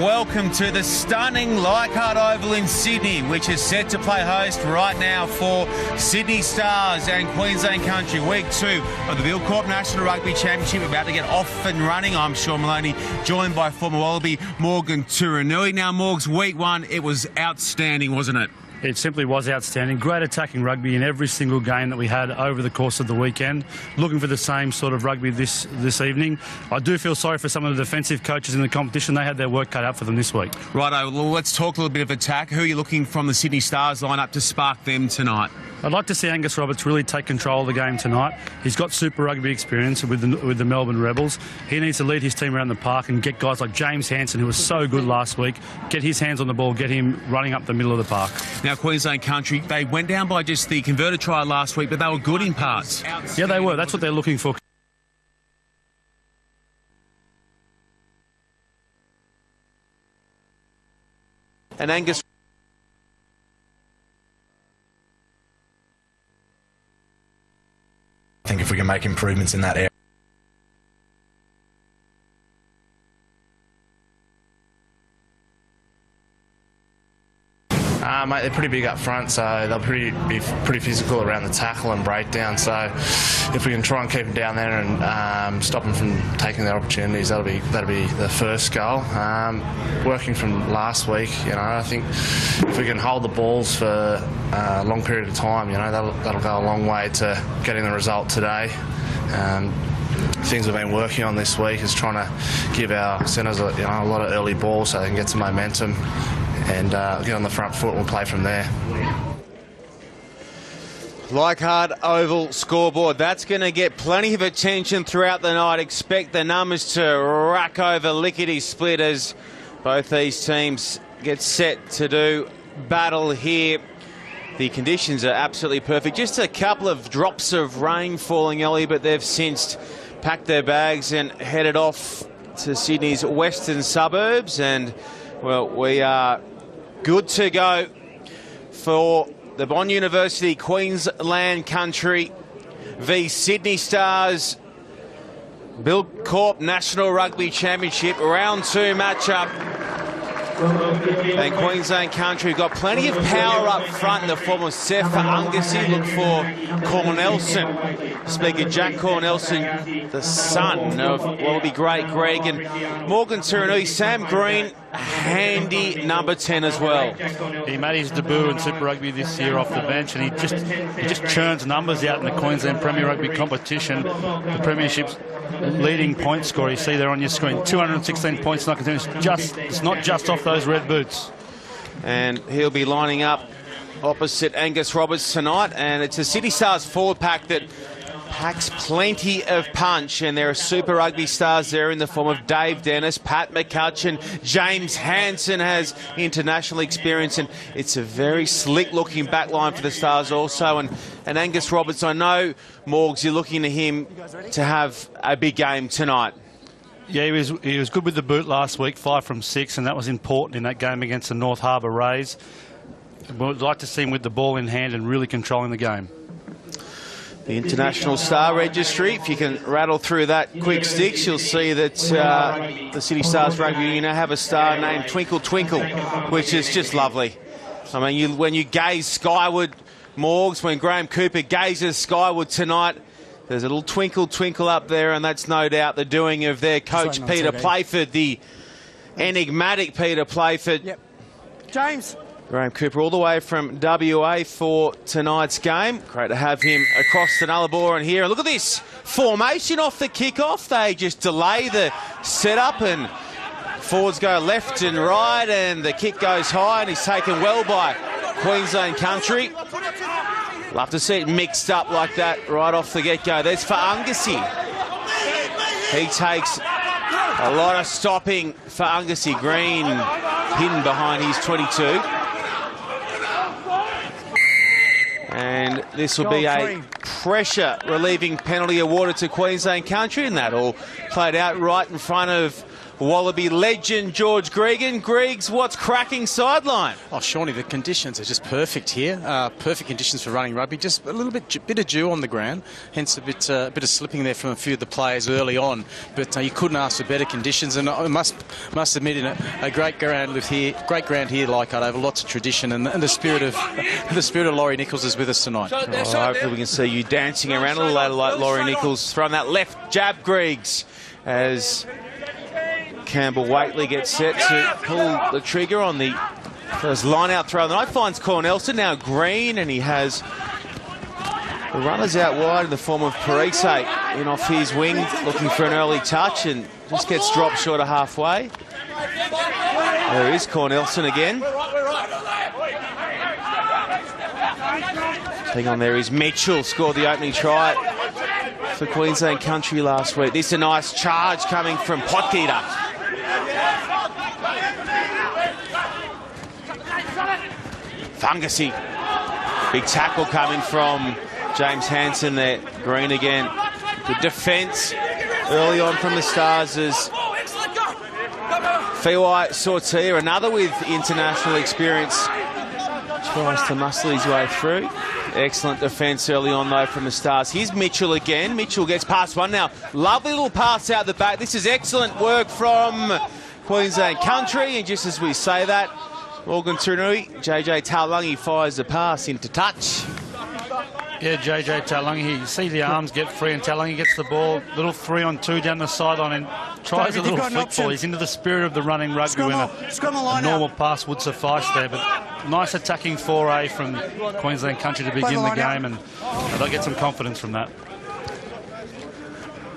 welcome to the stunning Leichhardt Oval in Sydney, which is set to play host right now for Sydney Stars and Queensland Country. Week 2 of the Bill Corp National Rugby Championship about to get off and running. I'm Sean Maloney, joined by former Wallaby Morgan Turinui. Now, Morgs, week 1, it was outstanding, wasn't it? It simply was outstanding. Great attacking rugby in every single game that we had over the course of the weekend. Looking for the same sort of rugby this evening. I do feel sorry for some of the defensive coaches in the competition. They had their work cut out for them this week. Righto, well, let's talk a little bit of attack. Who are you looking from the Sydney Stars lineup to spark them tonight? I'd like to see Angus Roberts really take control of the game tonight. He's got Super Rugby experience with the Melbourne Rebels. He needs to lead his team around the park and get guys like James Hansen, who was so good last week, get his hands on the ball, get him running up the middle of the park. Now, Queensland Country, they went down by just the converted try last week, but they were good in parts. Yeah, they were. That's what they're looking for. And Angus... I think if we can make improvements in that area. Mate, they're pretty big up front, so they'll be pretty physical around the tackle and breakdown. So if we can try and keep them down there and stop them from taking their opportunities, that'll be the first goal. Working from last week, I think if we can hold the balls for a long period of time, that'll go a long way to getting the result today. Things we've been working on this week is trying to give our centres a lot of early balls so they can get some momentum and get on the front foot and we'll play from there. Leichhardt Oval scoreboard. That's going to get plenty of attention throughout the night. Expect the numbers to rack over lickety-split as both these teams get set to do battle here. The conditions are absolutely perfect. Just a couple of drops of rain falling early, but they've since packed their bags and headed off to Sydney's western suburbs. And, well, we are good to go for the Bond University Queensland Country v Sydney Stars Bill Corp National Rugby Championship Round 2 matchup. And Queensland Country got plenty of power up front in the form of Seth Angasi. Look for Cornelson. Speaking of Jack Cornelson, the son of Wallaby great Greg and Morgan Turinui. Sam Green, handy number 10 as well. He made his debut in Super Rugby this year off the bench, and he just churns numbers out in the Queensland Premier Rugby competition. The Premiership's leading point scorer, you see there on your screen, 216 points. It's not just off those red boots. And he'll be lining up opposite Angus Roberts tonight, and it's a Sydney Stars forward pack that packs plenty of punch, and there are Super Rugby stars there in the form of Dave Dennis, Pat McCutcheon, James Hansen has international experience, and it's a very slick-looking back line for the Stars also. And Angus Roberts, I know, Morgs, you're looking to him to have a big game tonight. Yeah, he was good with the boot last week, 5 from 6, and that was important in that game against the North Harbour Rays. We'd like to see him with the ball in hand and really controlling the game. The International Star Registry, if you can rattle through that quick sticks, you'll see that the City Stars Rugby Union have a star named Twinkle Twinkle, which is just lovely. I mean, when you gaze skyward, Morgs, when Graham Cooper gazes skyward tonight, there's a little twinkle twinkle up there, and that's no doubt the doing of their coach, Peter Playford, the enigmatic Peter Playford. Yep. James. Graham Cooper all the way from WA for tonight's game. Great to have him across the Nullarbor and here. And look at this formation off the kickoff. They just delay the setup and forwards go left and right and the kick goes high and he's taken well by Queensland Country. Love to see it mixed up like that right off the get-go. There's for Angasi. He takes a lot of stopping for Angasi. Green hidden behind his 22. And this will be a pressure relieving penalty awarded to Queensland Country, and that all played out right in front of Wallaby legend George Gregan. Griggs, what's cracking sideline? Oh, Shawnee, the conditions are just perfect here. Perfect conditions for running rugby. Just a little bit of dew on the ground, hence a bit of slipping there from a few of the players early on. But you couldn't ask for better conditions, and I must admit, in a great ground here like Over, lots of tradition, and the spirit of Laurie Nichols is with us tonight. Hopefully we can see you dancing around a little later like Laurie Nichols throwing that left jab, Griggs, as Campbell Waitley gets set to pull the trigger on the first line-out throw of the night. Finds Cornelson, now Green, and he has the runners out wide in the form of Parise in off his wing, looking for an early touch, and just gets dropped short of halfway. There is Cornelson again. Hang on, there is Mitchell, scored the opening try for Queensland Country last week. This is a nice charge coming from Potgieter. Fungussy. Big tackle coming from James Hansen there. Green again. Good defence early on from the Stars as Fiwai Sortia, another with international experience, tries to muscle his way through. Excellent defence early on, though, from the Stars. Here's Mitchell again. Mitchell gets past one now. Lovely little pass out the back. This is excellent work from Queensland Country. And just as we say that, Morgan Tunui, JJ Taulagi fires the pass into touch. Yeah, JJ Taulagi, you see the arms get free, and Taulagi gets the ball, little 3-on-2 down the sideline, and tries a little flick ball. He's into the spirit of the running rugby when a normal pass would suffice there. But nice attacking foray from Queensland Country to begin the game, and they'll get some confidence from that.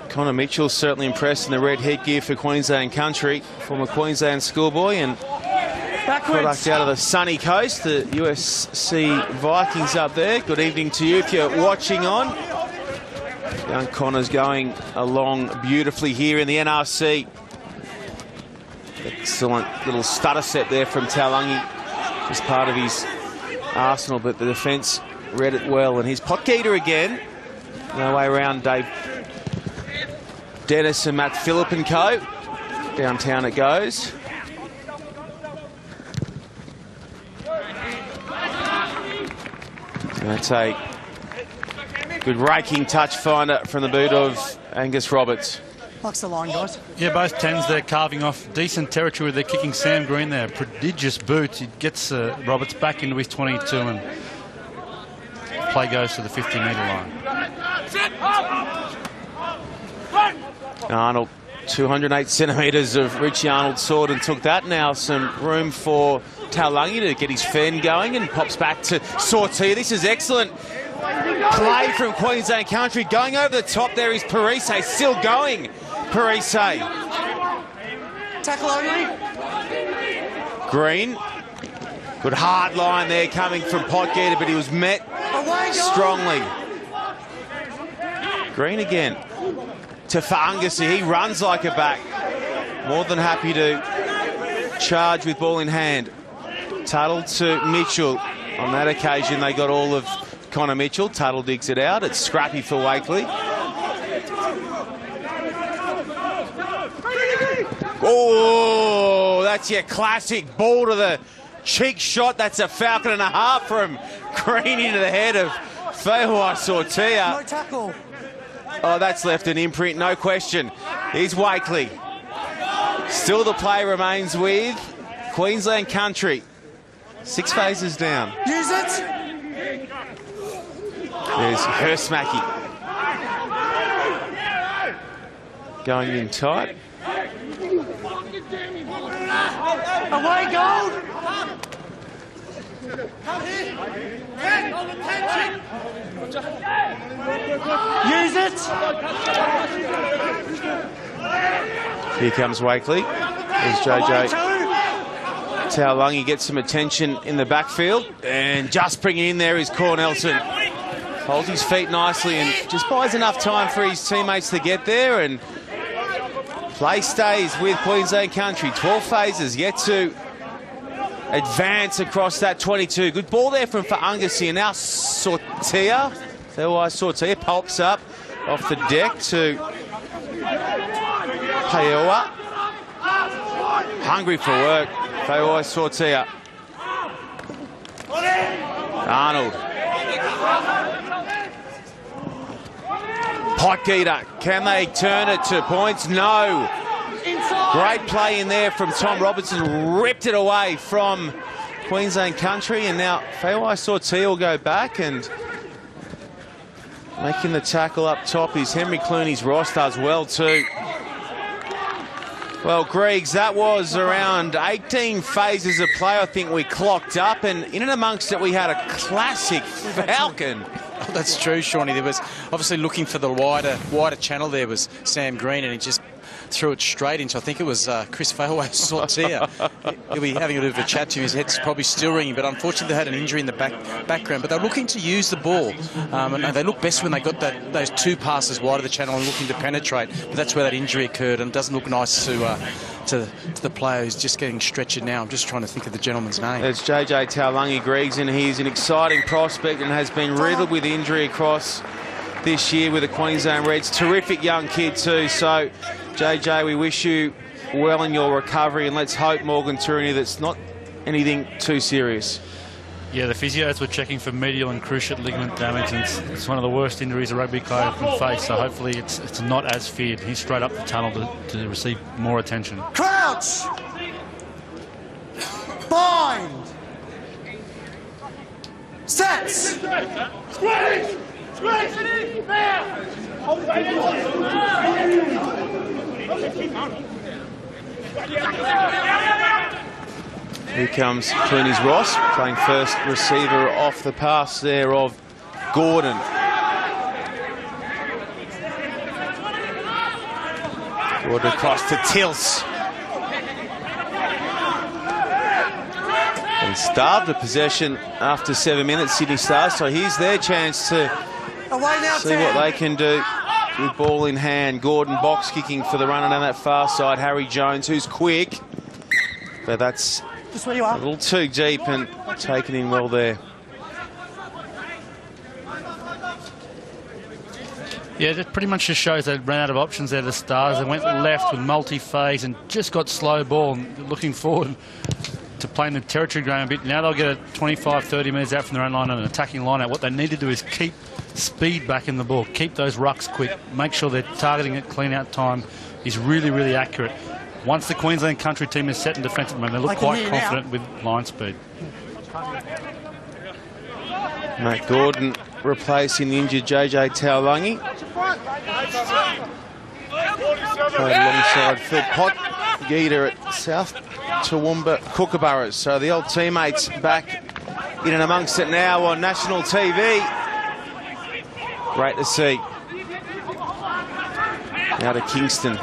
Connor Mitchell certainly impressed in the red headgear for Queensland Country, former Queensland schoolboy, and product out of the sunny coast, the USC Vikings up there. Good evening to you if you're watching on. Young Connor's going along beautifully here in the NRC. Excellent little stutter set there from Taulagi, as part of his arsenal, but the defence read it well. And here's Potgieter again. No way around Dave Dennis and Matt Phillip and co. Downtown it goes. That's a good raking touch finder from the boot of Angus Roberts. Likes the line, guys. Yeah, both 10s there carving off decent territory. They're kicking Sam Green there. Prodigious boot. He gets Roberts back into his 22, and play goes to the 50-metre line. Arnold, 208 centimetres of Richie Arnold's sword, and took that. Now some room for Taulagi to get his fan going, and pops back to Sortia. This is excellent play from Queensland Country. Going over the top there is Parise, still going. Parise. Tackle only. Green. Good hard line there coming from Potgieter, but he was met strongly. Green again to Fungussy. He runs like a back. More than happy to charge with ball in hand. Tuttle to Mitchell. On that occasion, they got all of Connor Mitchell. Tuttle digs it out. It's scrappy for Waitley. Oh, that's your classic ball to the cheek shot. That's a falcon and a half from Green into the head of Fiwai Sortia. No tackle. Oh, that's left an imprint, no question. Here's Waitley. Still the play remains with Queensland Country. 6 phases down. Use it. There's Hersmacky. Going in tight. Away, Gold. Use it. Here comes Waitley. There's JJ Taulagi, gets some attention in the backfield, and just bringing in there is Cornelson. Holds his feet nicely and just buys enough time for his teammates to get there, and play stays with Queensland Country. 12 phases yet to advance across that 22. Good ball there from Fungussy, and now Sortia. Sortia pulps up off the deck to Paeoa. hungry for work. Fawai Sortia. Arnold. Potgieter. Can they turn it to points? No. Great play in there from Tom Robertson. Ripped it away from Queensland Country. And now Fawai Sortia will go back, and making the tackle up top is Henry Clooney's Ross, does well too. Well, Griggs, that was around 18 phases of play I think we clocked up, and in and amongst it we had a classic Falcon. Oh, that's true, Shawnee. There was obviously looking for the wider channel. There was Sam Green, and he just threw it straight into, I think it was Chris Fawai Sortia. He'll be having a bit of a chat to him. His head's probably still ringing, but unfortunately they had an injury in the background. But they're looking to use the ball, and they look best when they got those two passes wide of the channel and looking to penetrate. But that's where that injury occurred, and it doesn't look nice to the player who's just getting stretchered now. I'm just trying to think of the gentleman's name. It's JJ Taulagi Griggs, and he's an exciting prospect and has been riddled with injury across this year with the Queensland Reds. Terrific young kid too. So, JJ, we wish you well in your recovery, and let's hope, Morgan Turini, that's not anything too serious. Yeah, the physios were checking for medial and cruciate ligament damage, and it's one of the worst injuries a rugby player can face, so hopefully it's not as feared. He's straight up the tunnel to receive more attention. Crouch! Bind! Sets! Here comes Clooney's Ross, playing first receiver off the pass there of Gordon. Gordon across to Tills. And starved of possession after 7 minutes, Sydney Stars, so here's their chance to see what they can do with ball in hand. Gordon box kicking for the runner down that far side. Harry Jones, who's quick, but that's Just where you are. a little too deep and taken in well there. Yeah, that pretty much just shows they ran out of options there, the Stars. They went left with multi-phase and just got slow ball, and looking forward to playing the territory game a bit. Now they'll get a 25-30 metres out from their own line and an attacking line out. What they need to do is keep speed back in the ball, keep those rucks quick, make sure they're targeting it, clean out time is really, really accurate. Once the Queensland Country team is set in defensive mode, they look quite confident with line speed. Matt Gordon replacing the injured JJ Taulagi. Played alongside Phil Potgieter at South Toowoomba Kookaburras. So the old teammates back in and amongst it now on national TV. Great to see. Now to Kingston.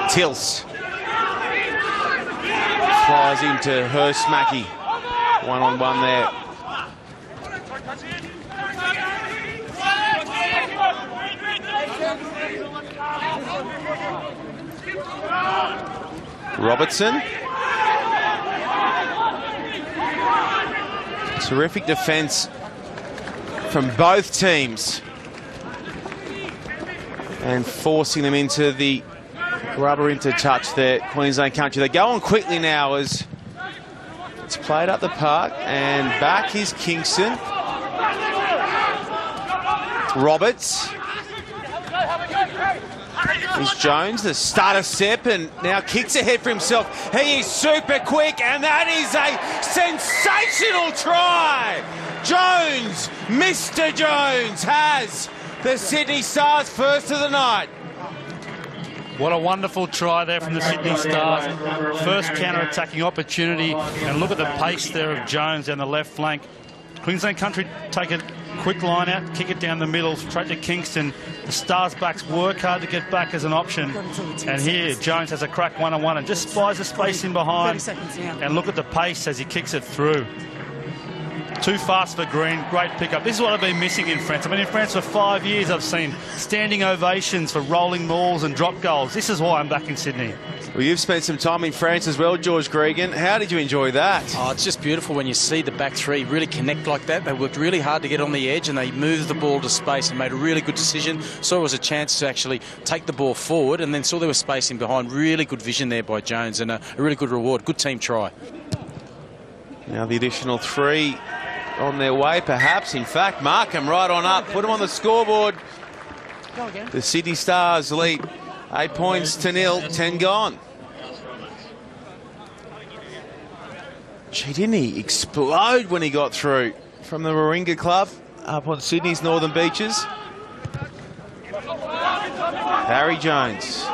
Tills. Flies into Hurst Mackie. One-on-one there. Robertson. Terrific defence from both teams. And forcing them into the rubber intertouch there, Queensland Country. They go on quickly now as it's played up the park, and back is Kingston. Roberts. Here's Jones, the starter step, and now kicks ahead for himself. He is super quick, and that is a sensational try. Jones, Mr. Jones, has the Sydney Stars first of the night. What a wonderful try there from the Sydney Stars. First counter-attacking opportunity, and look at the pace there of Jones down the left flank. Queensland Country take a quick line out, kick it down the middle, straight to Kingston. The Stars backs work hard to get back as an option. And here, Jones has a crack one-on-one and just spies the space in behind. And look at the pace as he kicks it through. Too fast for Green. Great pickup. This is what I've been missing in France. I've been in France for 5 years. I've seen standing ovations for rolling balls and drop goals. This is why I'm back in Sydney. Well, you've spent some time in France as well, George Gregan. How did you enjoy that? Oh, it's just beautiful when you see the back three really connect like that. They worked really hard to get on the edge and they moved the ball to space and made a really good decision. Saw it was a chance to actually take the ball forward and then saw there was space in behind. Really good vision there by Jones and a really good reward. Good team try. Now the additional 3 on their way, perhaps. In fact, mark them right on up. Put them on the scoreboard. The Sydney Stars lead 8 points to 0, 10 gone. Gee, didn't he explode when he got through from the Warringah Club up on Sydney's northern beaches? Harry Jones.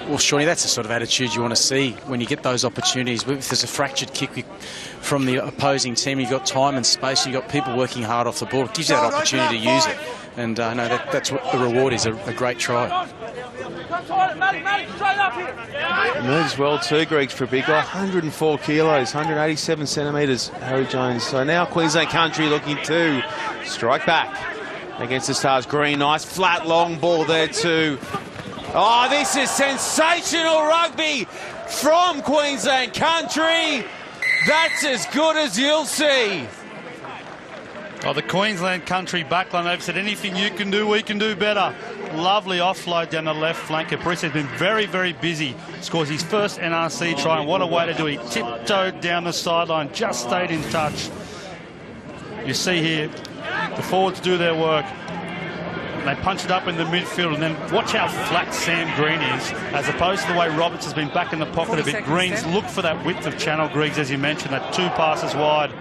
Well, Shawnee, that's the sort of attitude you want to see when you get those opportunities. If there's a fractured kick from the opposing team, you've got time and space, you've got people working hard off the ball. It gives you that opportunity to use it. And no, that's what the reward is, a great try. Moves well too, Greg, for a big guy. 104 kilos, 187 centimetres, Harry Jones. So now Queensland Country looking to strike back against the Stars. Green, nice flat long ball there too. Oh, this is sensational rugby from Queensland Country. That's as good as you'll see. Oh, the Queensland Country backline, they've said anything you can do, we can do better. Lovely offload down the left flank. Caprice has been very, very busy. Scores his first NRC try, and what a way to do it. He tiptoed down the sideline, just stayed in touch. You see here, the forwards do their work. They punch it up in the midfield, and then watch how flat Sam Green is, as opposed to the way Roberts has been back in the pocket a bit. Green's look for that width of channel, Griggs, as you mentioned, that 2 passes wide.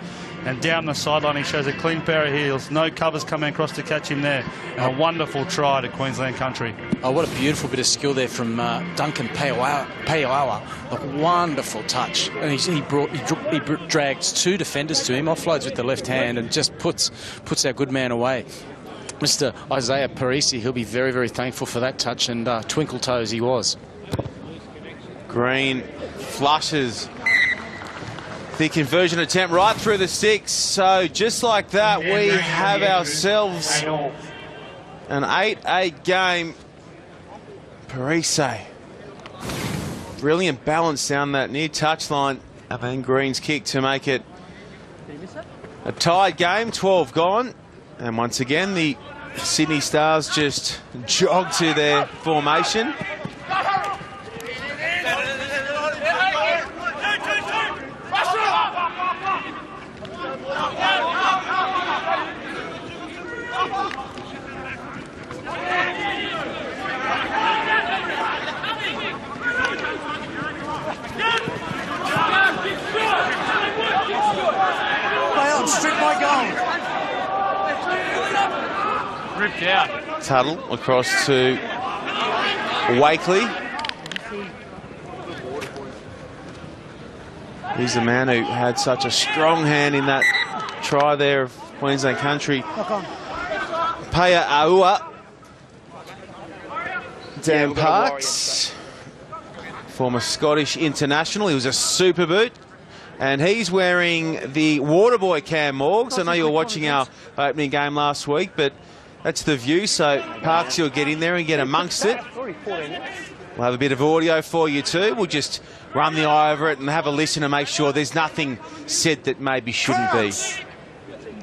And down the sideline, he shows a clean pair of heels. No covers coming across to catch him there. And a wonderful try to Queensland Country. Oh, what a beautiful bit of skill there from Duncan Peoawa. A wonderful touch. And he drags 2 defenders to him, offloads with the left hand, and just puts our good man away. Mr. Isaiah Parisi, he'll be very, very thankful for that touch, and twinkle toes he was. Green flushes the conversion attempt right through the sticks. So just like that, we have ourselves an 8-8 game. Parisi, brilliant balance down that near touchline, and then Green's kick to make it a tied game, 12 gone. And once again, the Sydney Stars just jog to their formation. Strip my goal. Ripped out. Tuttle across to Wakely. He's the man who had such a strong hand in that try there of Queensland Country. Paya Aua. Dan Parks, former Scottish international. He was a super boot. And he's wearing the Waterboy Cam Morgs. I know you were watching our opening game last week, but that's the view. So Parks, you'll get in there and get amongst it. We'll have a bit of audio for you too. We'll just run the eye over it and have a listen and make sure there's nothing said that maybe shouldn't be.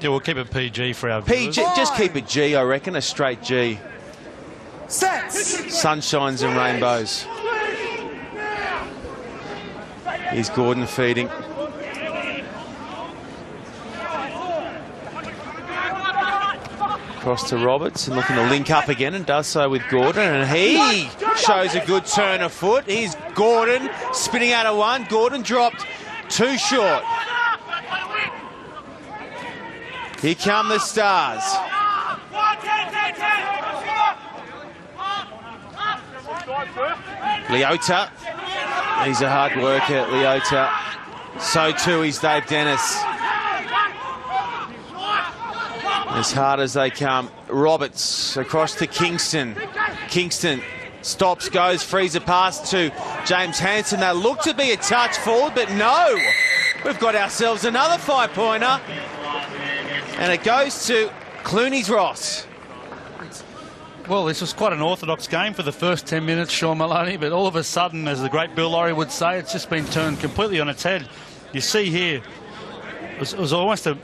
Yeah, we'll keep it PG for our PG, viewers. just keep it G, I reckon, a straight G. Sets. Sunshines and rainbows. Here's Gordon feeding. Across to Roberts and looking to link up again, and does so with Gordon, and he shows a good turn of foot. Here's Gordon spinning out of one. Gordon dropped too short. Here come the Stars. Leota, he's a hard worker, Leota. So too is Dave Dennis. As hard as they come. Roberts across to Kingston. Kingston stops, goes, frees a pass to James Hansen. That looked to be a touch forward, but no. We've got ourselves another 5-pointer. And it goes to Clooney's Ross. Well, this was quite an orthodox game for the first 10 minutes, Sean Maloney, but all of a sudden, as the great Bill Laurie would say, it's just been turned completely on its head. You see here, it was almost a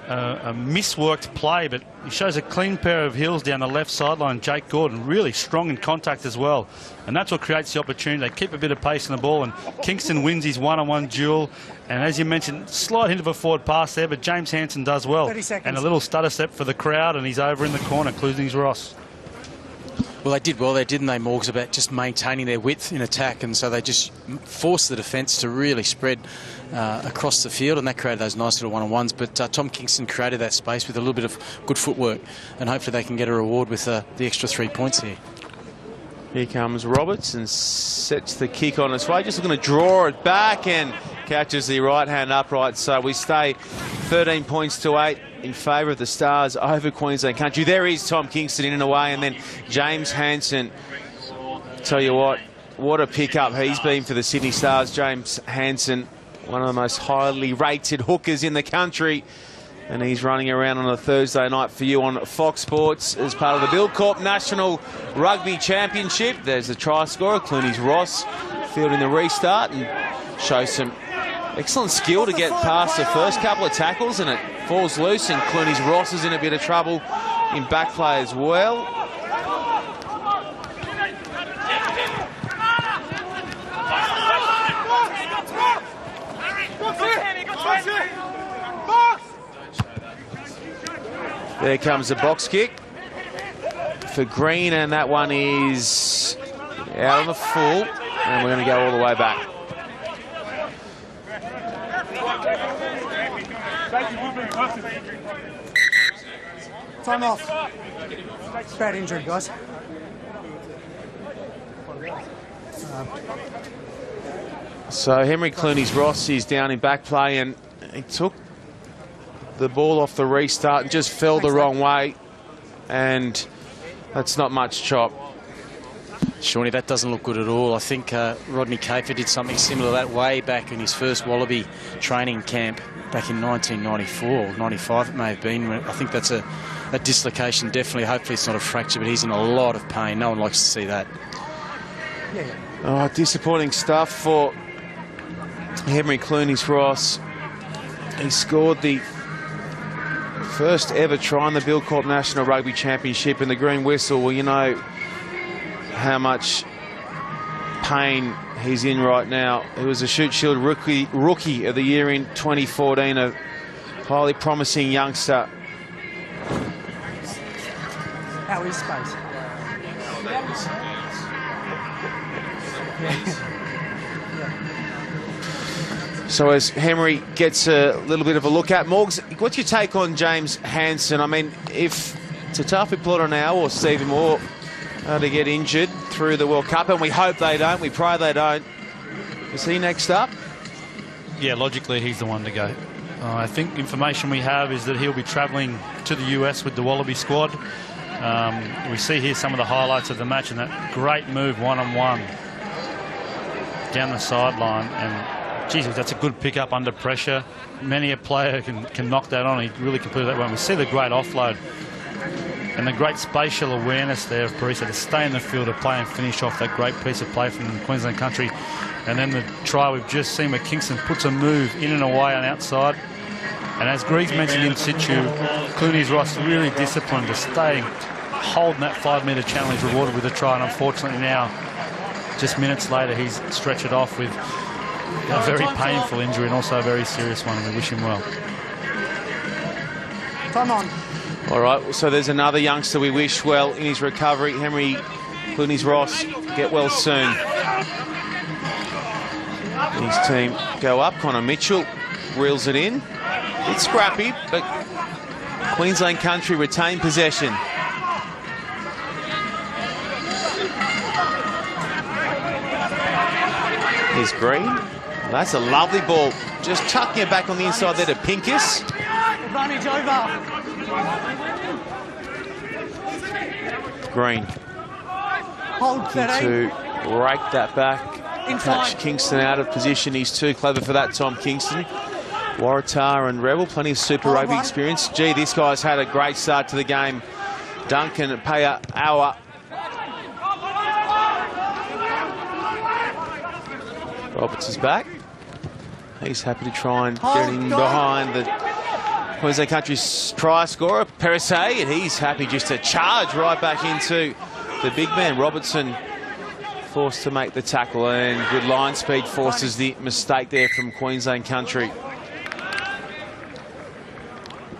misworked play, but he shows a clean pair of heels down the left sideline. Jake Gordon, really strong in contact as well. And that's what creates the opportunity. They keep a bit of pace in the ball, and Kingston wins his one-on-one duel. And as you mentioned, slight hint of a forward pass there, but James Hansen does well. 30 seconds. And a little stutter step for the crowd, and he's over in the corner, Clooney's Ross. Well, they did well there, didn't they, Morgs, about just maintaining their width in attack, and so they just forced the defence to really spread across the field, and that created those nice little one-on-ones. But Tom Kingston created that space with a little bit of good footwork, and hopefully they can get a reward with the extra 3 points here. Here comes Roberts and sets the kick on its way. Just looking to draw it back and catches the right hand upright. So we stay 13 points to 8 in favour of the Stars over Queensland Country. There is Tom Kingston in and away, and then James Hansen. Tell you what a pickup he's been for the Sydney Stars. James Hansen, one of the most highly rated hookers in the country. And he's running around on a Thursday night for you on Fox Sports as part of the Bill Corp National Rugby Championship. There's the try scorer, Clooney's Ross, fielding the restart, and shows some excellent skill to get past the first couple of tackles, and it falls loose, and Clooney's Ross is in a bit of trouble in back play as well. There comes the box kick for Green, and that one is out on the full, and we're going to go all the way back. Time off. Bad injury, guys. So Henry Clooney's Ross is down in back play, and he took the ball off the restart and just fell the wrong way, and that's not much chop. Shawnee, that doesn't look good at all. I think Rodney Kafer did something similar that way back in his first Wallaby training camp back in 1994 or 95 it may have been. I think that's a dislocation, definitely. Hopefully it's not a fracture, but he's in a lot of pain. No one likes to see that. Oh, disappointing stuff for Henry Clooney's Ross. He scored the first ever try in the Bill Corp National Rugby Championship, and the green whistle, well, you know how much pain he's in right now. He was a Shoot Shield rookie of the year in 2014, a highly promising youngster. How is space? So as Henry gets a little bit of a look at, Morgs, what's your take on James Hansen? I mean, if Tatafi Plota now or Stephen Moore to get injured through the World Cup, and we hope they don't, we pray they don't, is he next up? Yeah, logically he's the one to go. I think information we have is that he'll be travelling to the US with the Wallaby squad. We see here some of the highlights of the match, and that great move one-on-one down the sideline, and geez, that's a good pickup under pressure. Many a player can knock that on. He really completed that one. We see the great offload and the great spatial awareness there of Parisa to stay in the field, to play and finish off that great piece of play from Queensland Country. And then the try we've just seen where Kingston puts a move in and away on outside. And as Griggs mentioned in situ, Clooney's Ross really disciplined to stay holding that 5-metre channel. He's rewarded with a try, and unfortunately now, just minutes later, he's stretched it off with a very painful injury and also a very serious one, and we wish him well. Time on. All right, so there's another youngster we wish well in his recovery. Henry Clooney's Ross, get well soon. His team go up. Connor Mitchell reels it in. It's scrappy, but Queensland Country retain possession. Here's Green. That's a lovely ball. Just tucking it back on the inside there to Pincus. Advantage over. Green. Hold 13. Into rake that back. Catch Kingston out of position. He's too clever for that, Tom Kingston. Waratah and Rebel, plenty of Super Rugby experience. Gee, this guy's had a great start to the game. Duncan Paiawa. Roberts is back. He's happy to try and get in behind the Queensland Country's try scorer, Perisay, and he's happy just to charge right back into the big man. Robertson forced to make the tackle, and good line speed forces the mistake there from Queensland Country.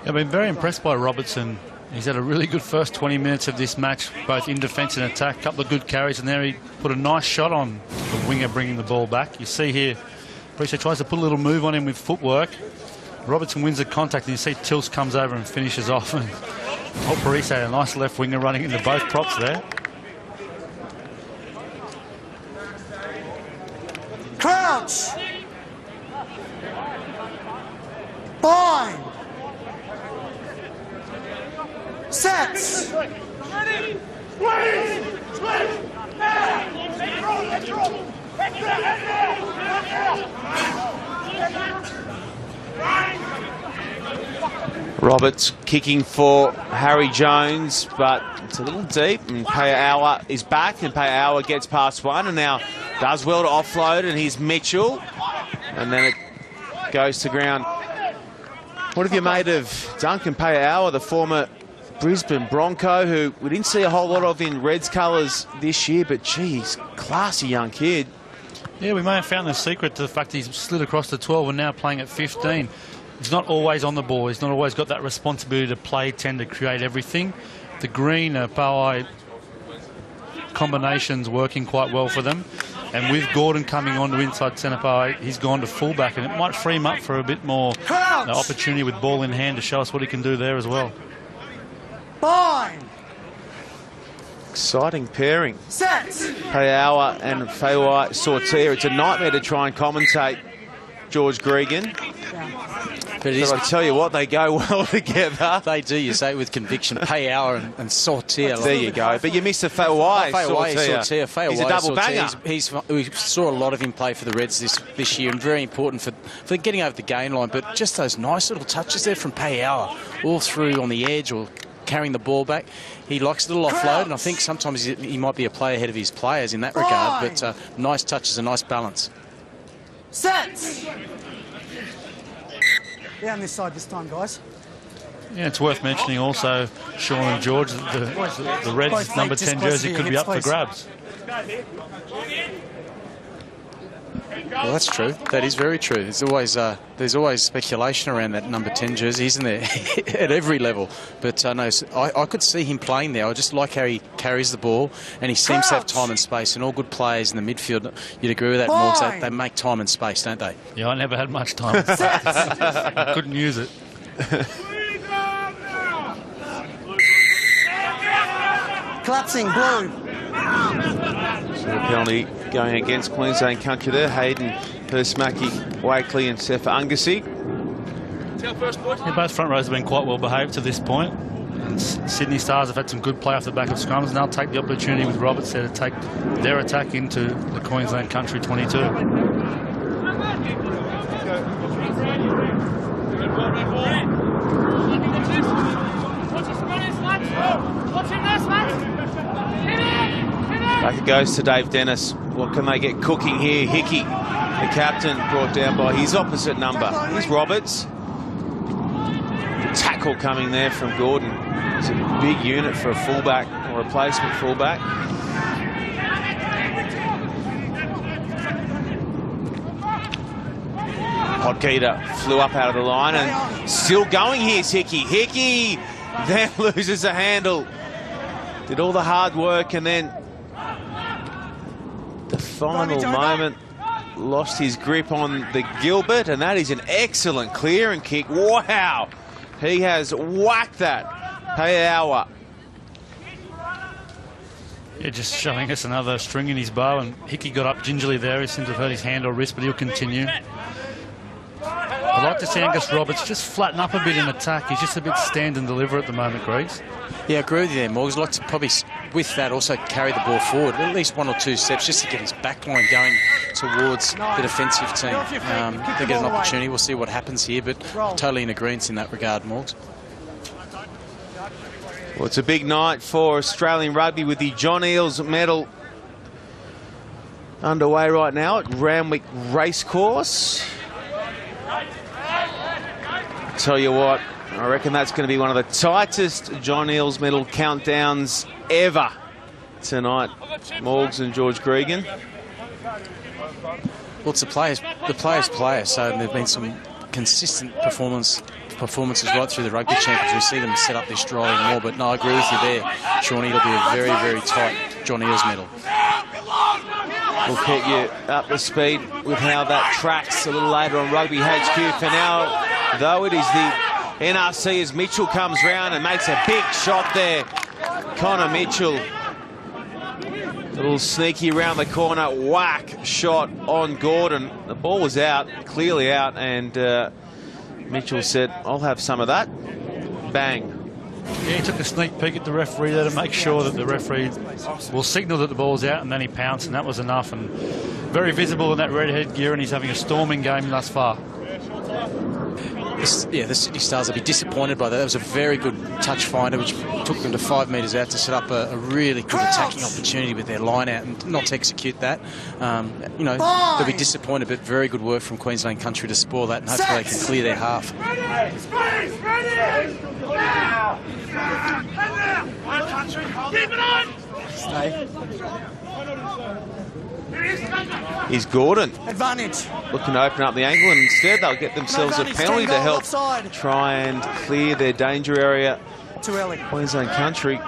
I've been very impressed by Robertson. He's had a really good first 20 minutes of this match, both in defence and attack. A couple of good carries, and there he put a nice shot on the winger bringing the ball back. You see here, Perisay tries to put a little move on him with footwork. Robertson wins the contact, and you see Tills comes over and finishes off. And Perisay, a nice left winger running into both props there. Crouch! Bind! Sets! Roberts kicking for Harry Jones, but it's a little deep, and Paiawa is back, and Paiawa gets past one, and now does well to offload, and here's Mitchell, and then it goes to ground. What have you made of Duncan Paiawa, the former Brisbane Bronco, who we didn't see a whole lot of in Reds colours this year, but geez, classy young kid. Yeah, we may have found the secret to the fact he's slid across the 12 and now playing at 15. He's not always on the ball. He's not always got that responsibility to play, tend to create everything. The green Pauai combinations working quite well for them. And with Gordon coming on to inside centre Pauai, he's gone to fullback, and it might free him up for a bit more opportunity with ball in hand to show us what he can do there as well. Bind! Exciting pairing. Set! Paiawa and Fawai Sortia. It's a nightmare to try and commentate, George Gregan. But I tell you what, they go well together. They do, you say it with conviction. Paiawa and Sortia. There you go. But you missed the Fawai Sortia. He's a double banger. We saw a lot of him play for the Reds this year, and very important for getting over the gain line. But just those nice little touches there from Paiawa, all through on the edge or carrying the ball back. He likes a little offload, and I think sometimes he might be a play ahead of his players in that regard. But nice touches, a nice balance. Set! Down this side this time, guys. Yeah, it's worth mentioning also, Sean and George, that the Reds number 10 jersey could be up for grabs. Well, that's true. That is very true. There's always speculation around that number 10 jersey, isn't there? At every level. But no, I could see him playing there. I just like how he carries the ball, and he seems to have time and space. And all good players in the midfield, you'd agree with that, Morgs. They make time and space, don't they? Yeah, I never had much time. I couldn't use it. Collapsing blue. So the penalty going against Queensland Country there. Hayden, Persmaki, Wakely and Sefa Ungasi. Yeah, both front rows have been quite well behaved to this point. And Sydney Stars have had some good play off the back of scrums, and they'll take the opportunity with Roberts there to take their attack into the Queensland Country 22. Back it goes to Dave Dennis. What can they get cooking here? Hickey, the captain, brought down by his opposite number. Here's Roberts. Tackle coming there from Gordon. It's a big unit for a fullback or replacement fullback. Podketer flew up out of the line and still going. Here's Hickey. Hickey then loses a handle. Did all the hard work, and then the final moment lost his grip on the Gilbert, and that is an excellent clearing kick. Wow, he has whacked that. Paiawa. Yeah, just showing us another string in his bow, and Hickey got up gingerly there. He seems to have hurt his hand or wrist, but he'll continue. I'd like to see Angus Roberts just flatten up a bit in attack. He's just a bit stand and deliver at the moment, Gregs. Yeah, I agree with you there, Morgs. I'd like to probably with that, also carry the ball forward at least 1 or 2 steps just to get his backline going towards the defensive team. They get an opportunity. We'll see what happens here, but totally in agreement in that regard, Morgs. Well, it's a big night for Australian rugby with the John Eales medal underway right now at Randwick Racecourse. Tell you what, I reckon that's going to be one of the tightest John Eales medal countdowns ever tonight. Morgs and George Gregan. Well, it's the players play, so there have been some consistent performances right through the rugby champions. We see them set up this drive more, but no, I agree with you there, Shawnee. It'll be a very, very tight John Eales medal. We'll keep you up to speed with how that tracks a little later on Rugby HQ. For now, though, it is the NRC as Mitchell comes round and makes a big shot there. Connor Mitchell, a little sneaky around the corner, whack shot on Gordon. The ball was out, clearly out, and Mitchell said, I'll have some of that. Bang. Yeah, he took a sneak peek at the referee there to make sure that the referee will signal that the ball's out, and then he pounced, and that was enough. And very visible in that red headgear, and he's having a storming game thus far. Yeah, the Sydney Stars will be disappointed by that. That was a very good touch finder, which took them to 5 metres out to set up a really good attacking opportunity with their line out and not to execute that. You know, they'll be disappointed, but very good work from Queensland Country to spoil that, and hopefully they can clear their half. Keep it on! Is Gordon Advantage. looking to open up the angle, and instead they'll get themselves a penalty to help try and clear their danger area. Too early. Queensland Country.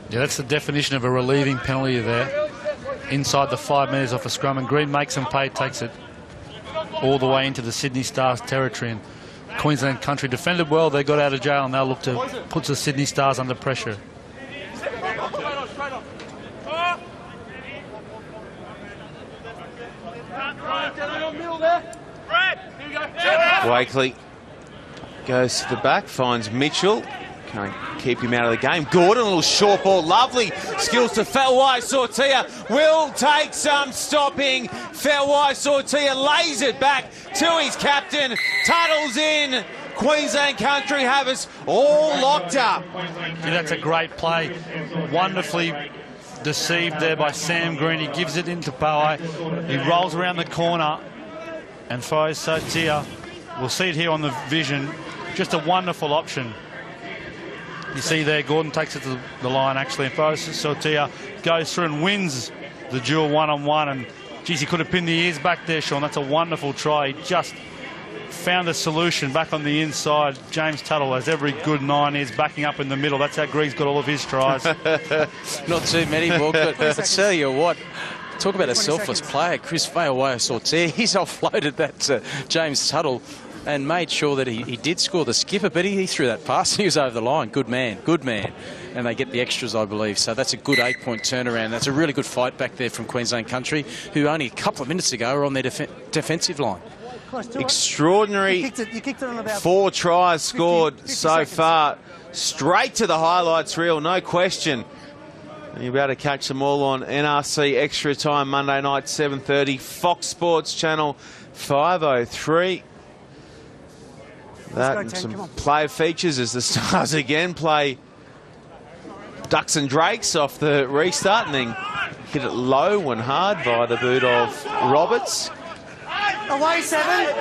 Yeah, that's the definition of a relieving penalty there. Inside the 5 metres off a scrum, and Green makes them pay, takes it all the way into the Sydney Stars territory. And Queensland Country defended well. They got out of jail, and they'll look to put the Sydney Stars under pressure. Wakely goes to the back, finds Mitchell. Can't keep him out of the game. Gordon, a little short ball, lovely skills to Felwai Sortia. Will take some stopping. Felwai Sortia lays it back to his captain. Tuttles in. Queensland Country have us all locked up. Yeah, that's a great play. Wonderfully deceived there by Sam Green. He gives it into Pauai. He rolls around the corner, and Felwai Sortia, we'll see it here on the vision, just a wonderful option. You see there, Gordon takes it to the line actually, and Felwai Sortia goes through and wins the duel one-on-one, and geez, he could have pinned the ears back there, Sean. That's a wonderful try. He just found a solution back on the inside. James Tuttle, as every good 9 is, backing up in the middle. That's how Greig's got all of his tries. Not too many, Bob, but I tell you what, talk about a selfless player. Chris Feauai-Sortia, he's offloaded that James Tuttle and made sure that he did score the skipper, but he threw that pass and he was over the line. Good man, good man. And they get the extras, I believe. So that's a good 8-point turnaround. That's a really good fight back there from Queensland Country, who only a couple of minutes ago were on their defensive line. Extraordinary. You kicked it on about 4 tries scored 50 so seconds. far. Straight to the highlights reel, no question. And you'll be able to catch them all on NRC Extra Time Monday night, 7:30, Fox Sports Channel 503. That and some player features as the Stars again play Ducks and Drakes off the restart, and then hit it low and hard via the boot of Roberts. Away 7.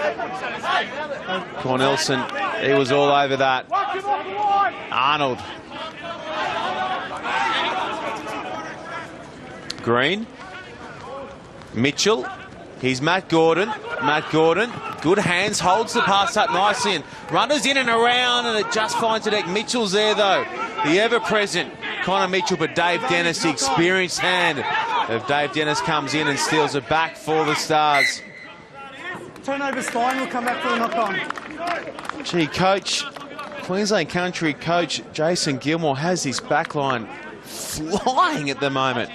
Cornelson, he was all over that. Arnold. Green. Mitchell. He's Matt Gordon. Matt Gordon, good hands, holds the pass up nicely and runners in and around, and it just finds it. Mitchell's there though, the ever-present Connor Mitchell, but Dave Dennis, the experienced hand of Dave Dennis, comes in and steals it back for the Stars. Turnover's fine. We'll come back for the knock-on. Gee, coach, Queensland Country coach Jason Gilmore has his backline flying at the moment.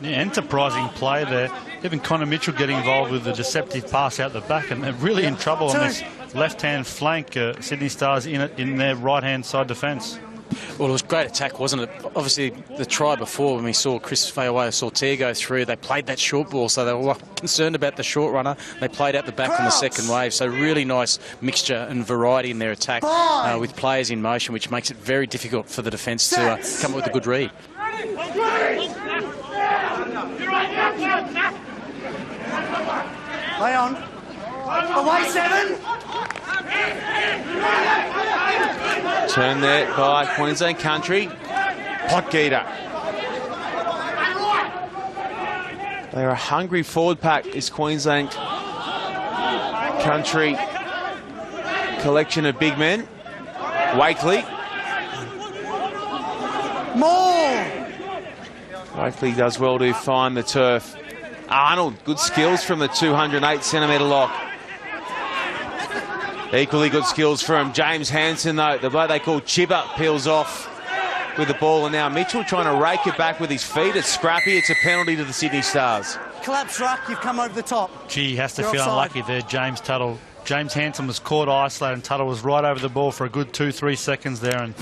Yeah, enterprising play there. Even Connor Mitchell getting involved with the deceptive pass out the back, and they're really in trouble on this left-hand flank. Sydney Stars in their right-hand side defence. Well, it was great attack, wasn't it? Obviously, the try before, when we saw Chris Faiawaya-Sortia go through, they played that short ball, so they were concerned about the short runner. They played out the back on the second wave, so really nice mixture and variety in their attack with players in motion, which makes it very difficult for the defence to come up with a good read. Lay on. Away 7. Turn there by Queensland Country. Potgieter. They're a hungry forward pack, is Queensland Country collection of big men. Wakely. More. Wakely does well to find the turf. Arnold, good skills from the 208cm lock. Equally good skills from James Hansen, though. The bloke they call Chibber peels off with the ball, and now Mitchell trying to rake it back with his feet. It's scrappy. It's a penalty to the Sydney Stars. Collapse ruck, you've come over the top. Gee, he has to You're feel offside. unlucky there, James Tuttle. James Hansen was caught isolated, and Tuttle was right over the ball for a good 2-3 seconds there, and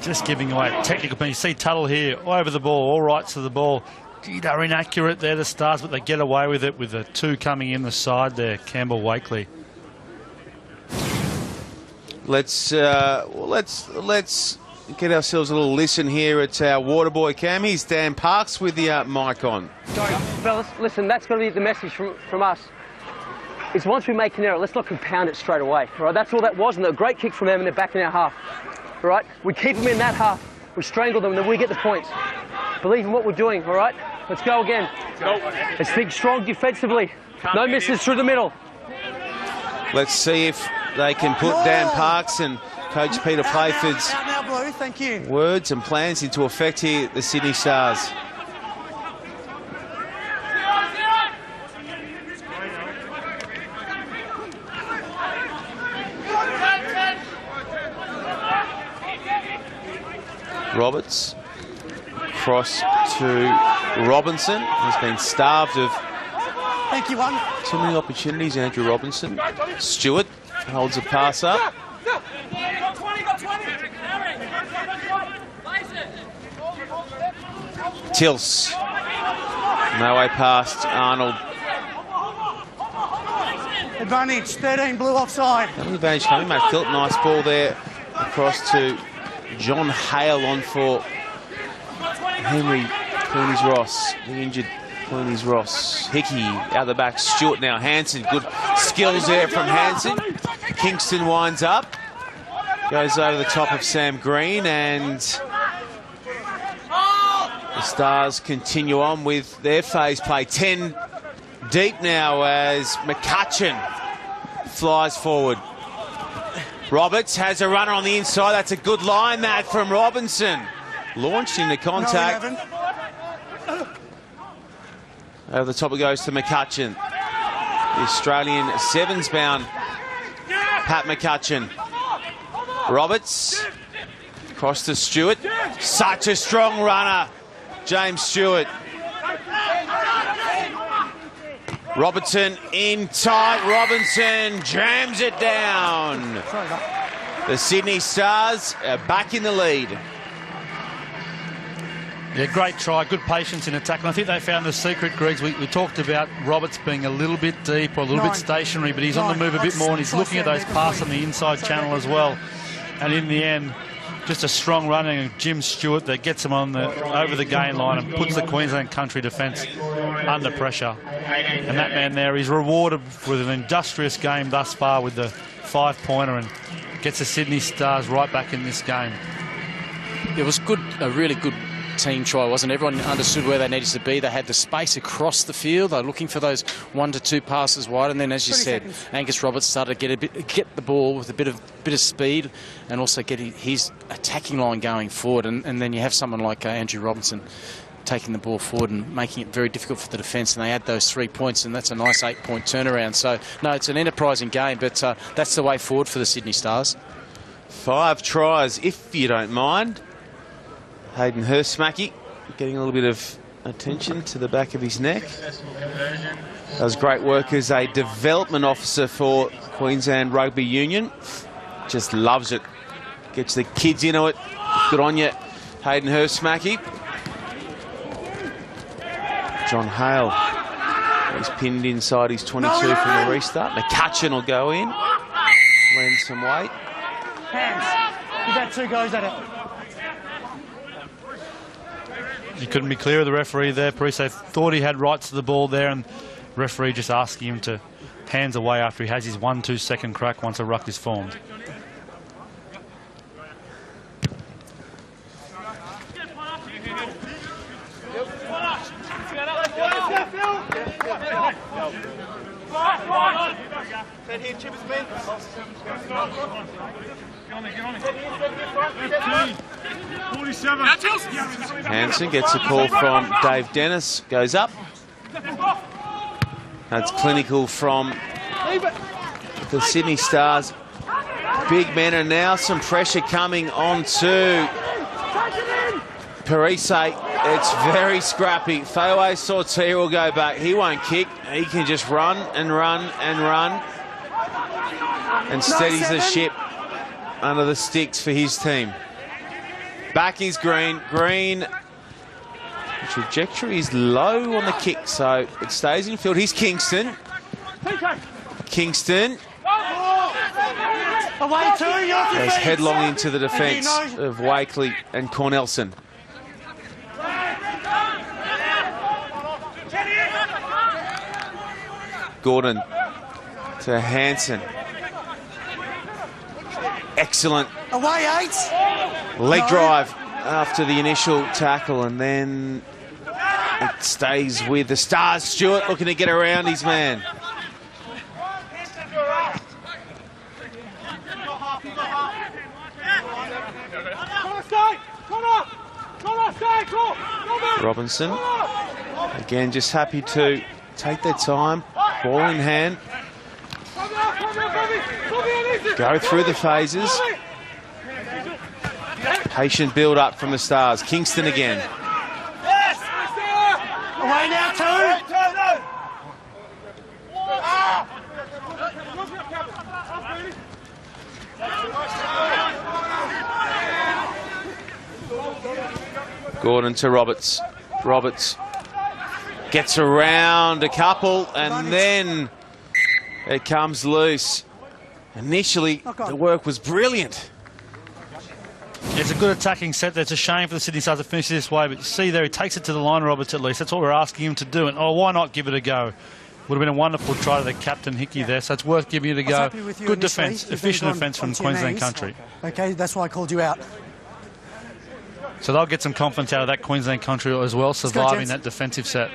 just giving away technical penalty. You see Tuttle here, all over the ball, all rights to the ball. Gee, they're inaccurate there, the Stars, but they get away with it with the two coming in the side there, Campbell, Wakely. Let's get ourselves a little listen here at our water boy Cam. Here's Dan Parks with the mic on. Sorry, fellas, listen, that's going to be the message from us. Is once we make an error, let's not compound it straight away. All right, that's all that was, and a great kick from them, and they're back in our half. All right, we keep them in that half, we strangle them, and then we get the points. Believe in what we're doing. All right, let's go again. Let's think strong defensively. No misses through the middle. Let's see if they can put Dan Parks and Coach Peter Playford's Out now, Blue. Thank you. words and plans into effect here at the Sydney Stars. Roberts, cross to Robinson, has been starved of Thank you, one. too many opportunities, Andrew Robinson. Stewart holds a pass up. Tills. No way past Arnold. Advantage, 13, Blue offside. How many advantage coming? Matt Philp, nice ball there. Across to John Hale on for Henry Clooney's-Ross, the injured Clooney's-Ross. Hickey out the back. Stewart now. Hansen, good skills there from Hansen. Kingston winds up. Goes over the top of Sam Green, and the Stars continue on with their phase play. 10 deep now as McCutcheon flies forward. Roberts has a runner on the inside. That's a good line, that, from Robinson. Launched into contact. No, Over the top it goes to McCutcheon. The Australian sevens bound Pat McCutcheon. Roberts. Across to Stewart. Such a strong runner, James Stewart. Robertson in tight. Robinson jams it down. The Sydney Stars are back in the lead. Yeah, great try, good patience in attack. And I think they found the secret, Gregs. We talked about Roberts being a little bit deep or a little bit stationary, but he's on the move a bit more, and he's looking at those passes on the inside channel as well. And in the end, just a strong running of Jim Stewart that gets him on over the gain line and puts the Queensland Country defence under pressure. And that man there is rewarded with an industrious game thus far with the 5-pointer, and gets the Sydney Stars right back in this game. It was good, a really good team try, wasn't it? Everyone understood where they needed to be. They had the space across the field. They were looking for those 1 to 2 passes wide, and then, as you said, Angus Roberts started to get the ball with a bit of speed, and also get his attacking line going forward. And then you have someone like Andrew Robinson taking the ball forward and making it very difficult for the defence, and they add those 3 points, and that's a nice 8-point turnaround. So, no, it's an enterprising game, but that's the way forward for the Sydney Stars. 5 tries, if you don't mind. Hayden Hurstmacky getting a little bit of attention to the back of his neck. Does great work as a development officer for Queensland Rugby Union. Just loves it. Gets the kids into it. Good on you, Hayden Hurst-Mackey. John Hale. He's pinned inside his 22 from the restart. McCutcheon will go in. Lend some weight. Hands. You've had 2 goes at it. You couldn't be clearer, the referee there. Parise thought he had rights to the ball there, and the referee just asking him to hands away after he has his 1-2 second crack once a ruck is formed. Hansen gets a call from Dave Dennis, goes up. That's clinical from the Sydney Stars. Big men, and now some pressure coming on to Parise. It's very scrappy. Faway Sortier will go back. He won't kick. He can just run and run and run, and steadies the ship under the sticks for his team. Back is Green. Green, the trajectory is low on the kick, so it stays in field. He's Kingston. Kingston goes headlong into the defence of Wakely and Cornelson. Gordon to Hansen. Excellent. Away 8. Leg drive after the initial tackle, and then it stays with the Stars. Stewart looking to get around his man. Robinson, again, just happy to take their time, ball in hand, go through the phases. Patient build-up from the Stars. Kingston again. Away now 2. Gordon to Roberts. Roberts gets around a couple, and then it comes loose. Initially, the work was brilliant. It's a good attacking set there. It's a shame for the Sydney Stars to finish this way, but you see there, he takes it to the line, Roberts, at least. That's what we're asking him to do. And, oh, why not give it a go? Would have been a wonderful try to the captain, Hickey, there, so it's worth giving it a go. Good defence, efficient defence from Queensland country. Okay, that's why I called you out. So they'll get some confidence out of that Queensland country as well, surviving that defensive set.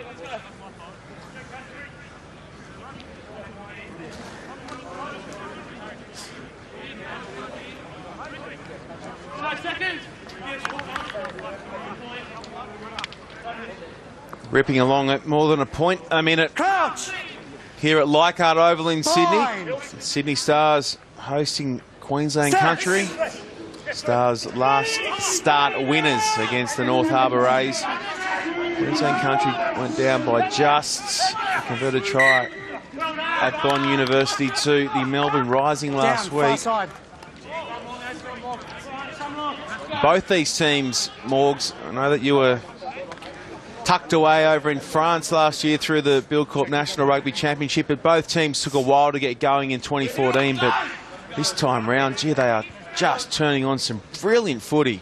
Ripping along at more than a point a minute. Crouch! Here at Leichhardt Oval in Sydney. Sydney Stars hosting Queensland country. Stars last start winners against the North Harbour Rays. Queensland country went down by just a converted try at Bond University to the Melbourne Rising last week. Both these teams, Morgs, I know that you were tucked away over in France last year through the Buildcorp National Rugby Championship, but both teams took a while to get going in 2014, but this time round, gee, they are just turning on some brilliant footy.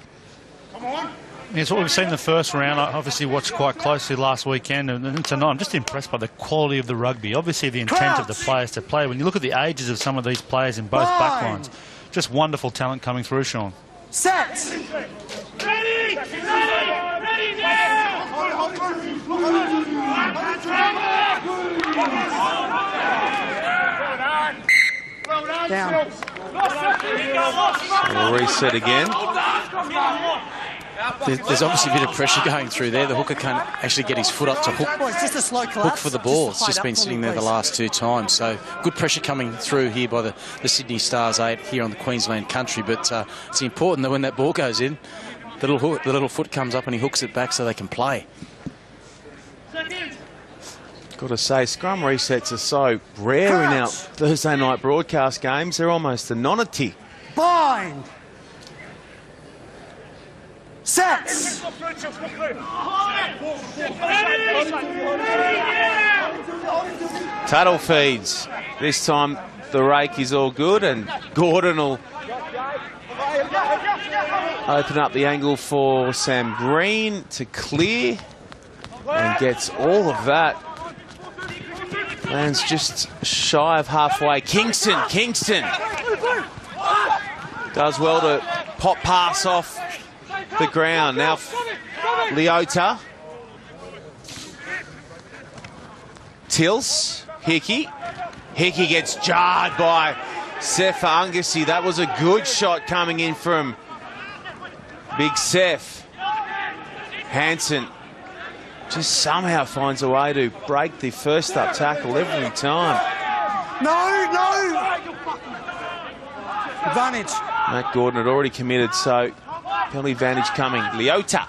It's what we've seen in the first round. I obviously watched quite closely last weekend, and tonight I'm just impressed by the quality of the rugby. Obviously the intent of the players to play. When you look at the ages of some of these players in both backlines, just wonderful talent coming through, Sean. Set! Ready! Ready now! Down. So we'll reset again. There's obviously a bit of pressure going through there. The hooker can't actually get his foot up to hook, Well, it's just a slow collapse. hook for the ball. It's just been sitting there the last 2 times. So good pressure coming through here by the Sydney Stars 8 here on the Queensland country. But it's important that when that ball goes in, the little foot comes up and he hooks it back so they can play. Got to say, scrum resets are so rare in our Thursday night broadcast games. They're almost a nonity. Bind! Sets. Tuttle feeds. This time the rake is all good, and Gordon will open up the angle for Sam Green to clear and gets all of that. Lands just shy of halfway. Kingston does well to pop pass off the ground. Now Leota. Tills. Hickey gets jarred by Sefa Angasi. That was a good shot coming in from Big Seth. Hansen just somehow finds a way to break the first up tackle every time. No! Advantage. Matt Gordon had already committed, so penalty advantage coming. Leota.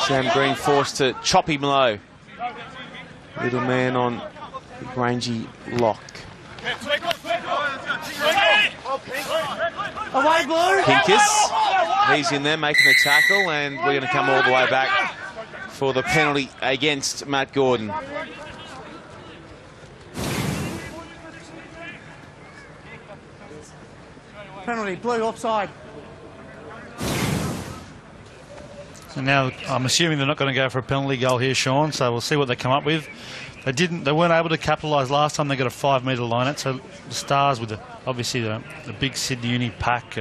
Sam Green forced to chop him low. Little man on big rangy lock. Away, Blue. Pincus, he's in there making a tackle, and we're going to come all the way back for the penalty against Matt Gordon. Penalty, Blue, offside. So now I'm assuming they're not going to go for a penalty goal here, Sean, so we'll see what they come up with. They weren't able to capitalise last time. They got a 5-metre line out, so the Stars with obviously the big Sydney Uni pack,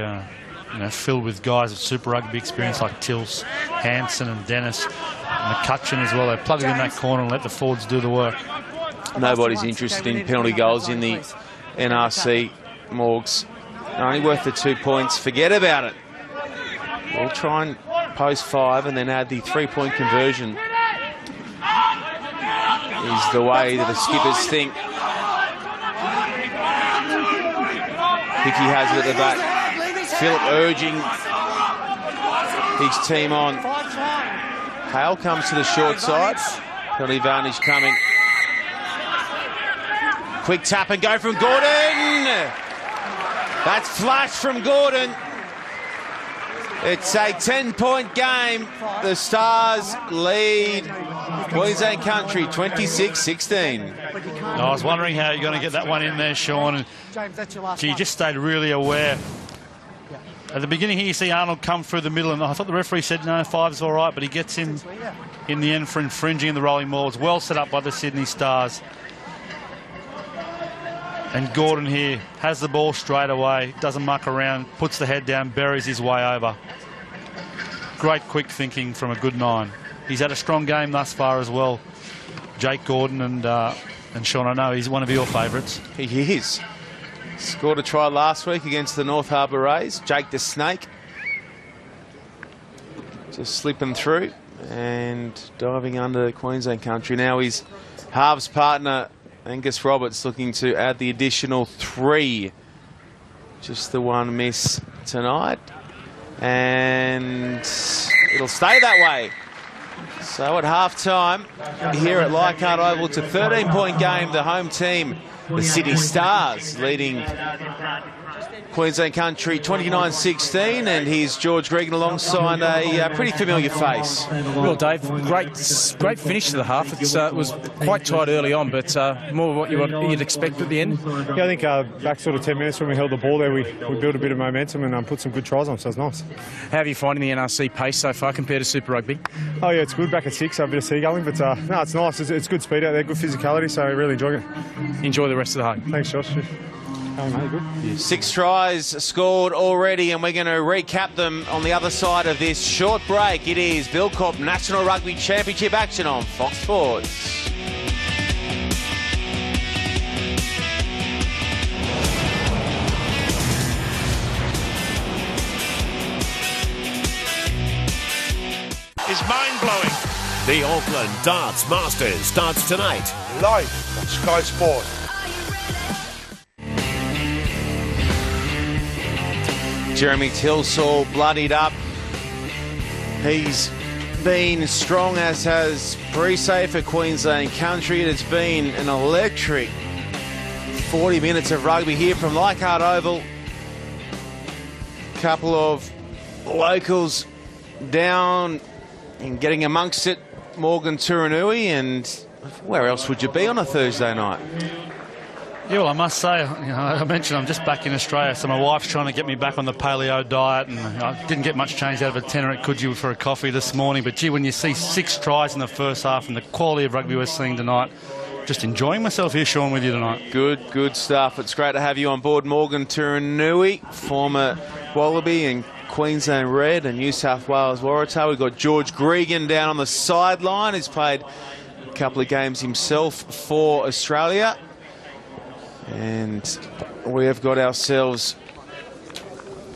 filled with guys with Super Rugby experience like Tills, Hansen and Dennis, and McCutcheon as well. They plug it in that corner and let the forwards do the work. Nobody's interested in penalty goals in the NRC, Morgs. Only worth the 2 points. Forget about it. We'll try and post 5 and then add the 3-point conversion. Is the way that the skippers think. Hickey has it at the back. Phillip urging his team on. Hale comes to the short side. Penalty advantage coming. Quick tap and go from Gordon. That's flash from Gordon. It's a 10-point game. The Stars lead Queensland Country 26-16. I was wondering how you're going to get that one in there, Sean. You just stayed really aware. At the beginning here, you see Arnold come through the middle, and I thought the referee said, no, 5's all right, but he gets in the end for infringing the rolling ball. It's well set up by the Sydney Stars. And Gordon here has the ball straight away, doesn't muck around, puts the head down, buries his way over. Great quick thinking from a good 9. He's had a strong game thus far as well. Jake Gordon, and Sean, I know he's one of your favourites. He is. Scored a try last week against the North Harbour Rays. Jake the Snake. Just slipping through and diving under Queensland Country. Now his halves partner Angus Roberts looking to add the additional 3. Just the one miss tonight. And it'll stay that way. So at half-time, here at Leichhardt Oval, it's a 13-point game. The home team, the Sydney Stars, leading Queensland Country 29-16, and here's George Gregan alongside a pretty familiar face. Well, Dave, great finish to the half. It was quite tight early on, but more what you'd expect at the end. Yeah, I think back sort of 10 minutes when we held the ball there, we built a bit of momentum and put some good tries on, so it's nice. How are you finding the NRC pace so far compared to Super Rugby? Oh yeah, it's good back at 6, so a bit of seaguling, but no, it's nice. It's good speed out there, good physicality, so really enjoying it. Enjoy the rest of the home. Thanks, Josh. Oh, mate, good. 6 tries scored already, and we're going to recap them on the other side of this short break. It is Bill Corp National Rugby Championship action on Fox Sports. Is mind-blowing. The Auckland Darts Masters starts tonight. Live on Sky Sport. Jeremy Tilsall bloodied up. He's been strong, as has Brise for Queensland Country. It has been an electric 40 minutes of rugby here from Leichhardt Oval. couple of locals down and getting amongst it. Morgan Turanui, and where else would you be on a Thursday night? Yeah, well, I must say, I mentioned I'm just back in Australia, so my wife's trying to get me back on the paleo diet, and I didn't get much change out of a tenner at Coogee for a coffee this morning. But gee, when you see 6 tries in the first half and the quality of rugby we're seeing tonight, just enjoying myself here, Sean, with you tonight. Good stuff. It's great to have you on board, Morgan Turanui, former Wallaby and Queensland Red and New South Wales Waratah. We've got George Gregan down on the sideline. He's played a couple of games himself for Australia. And we have got ourselves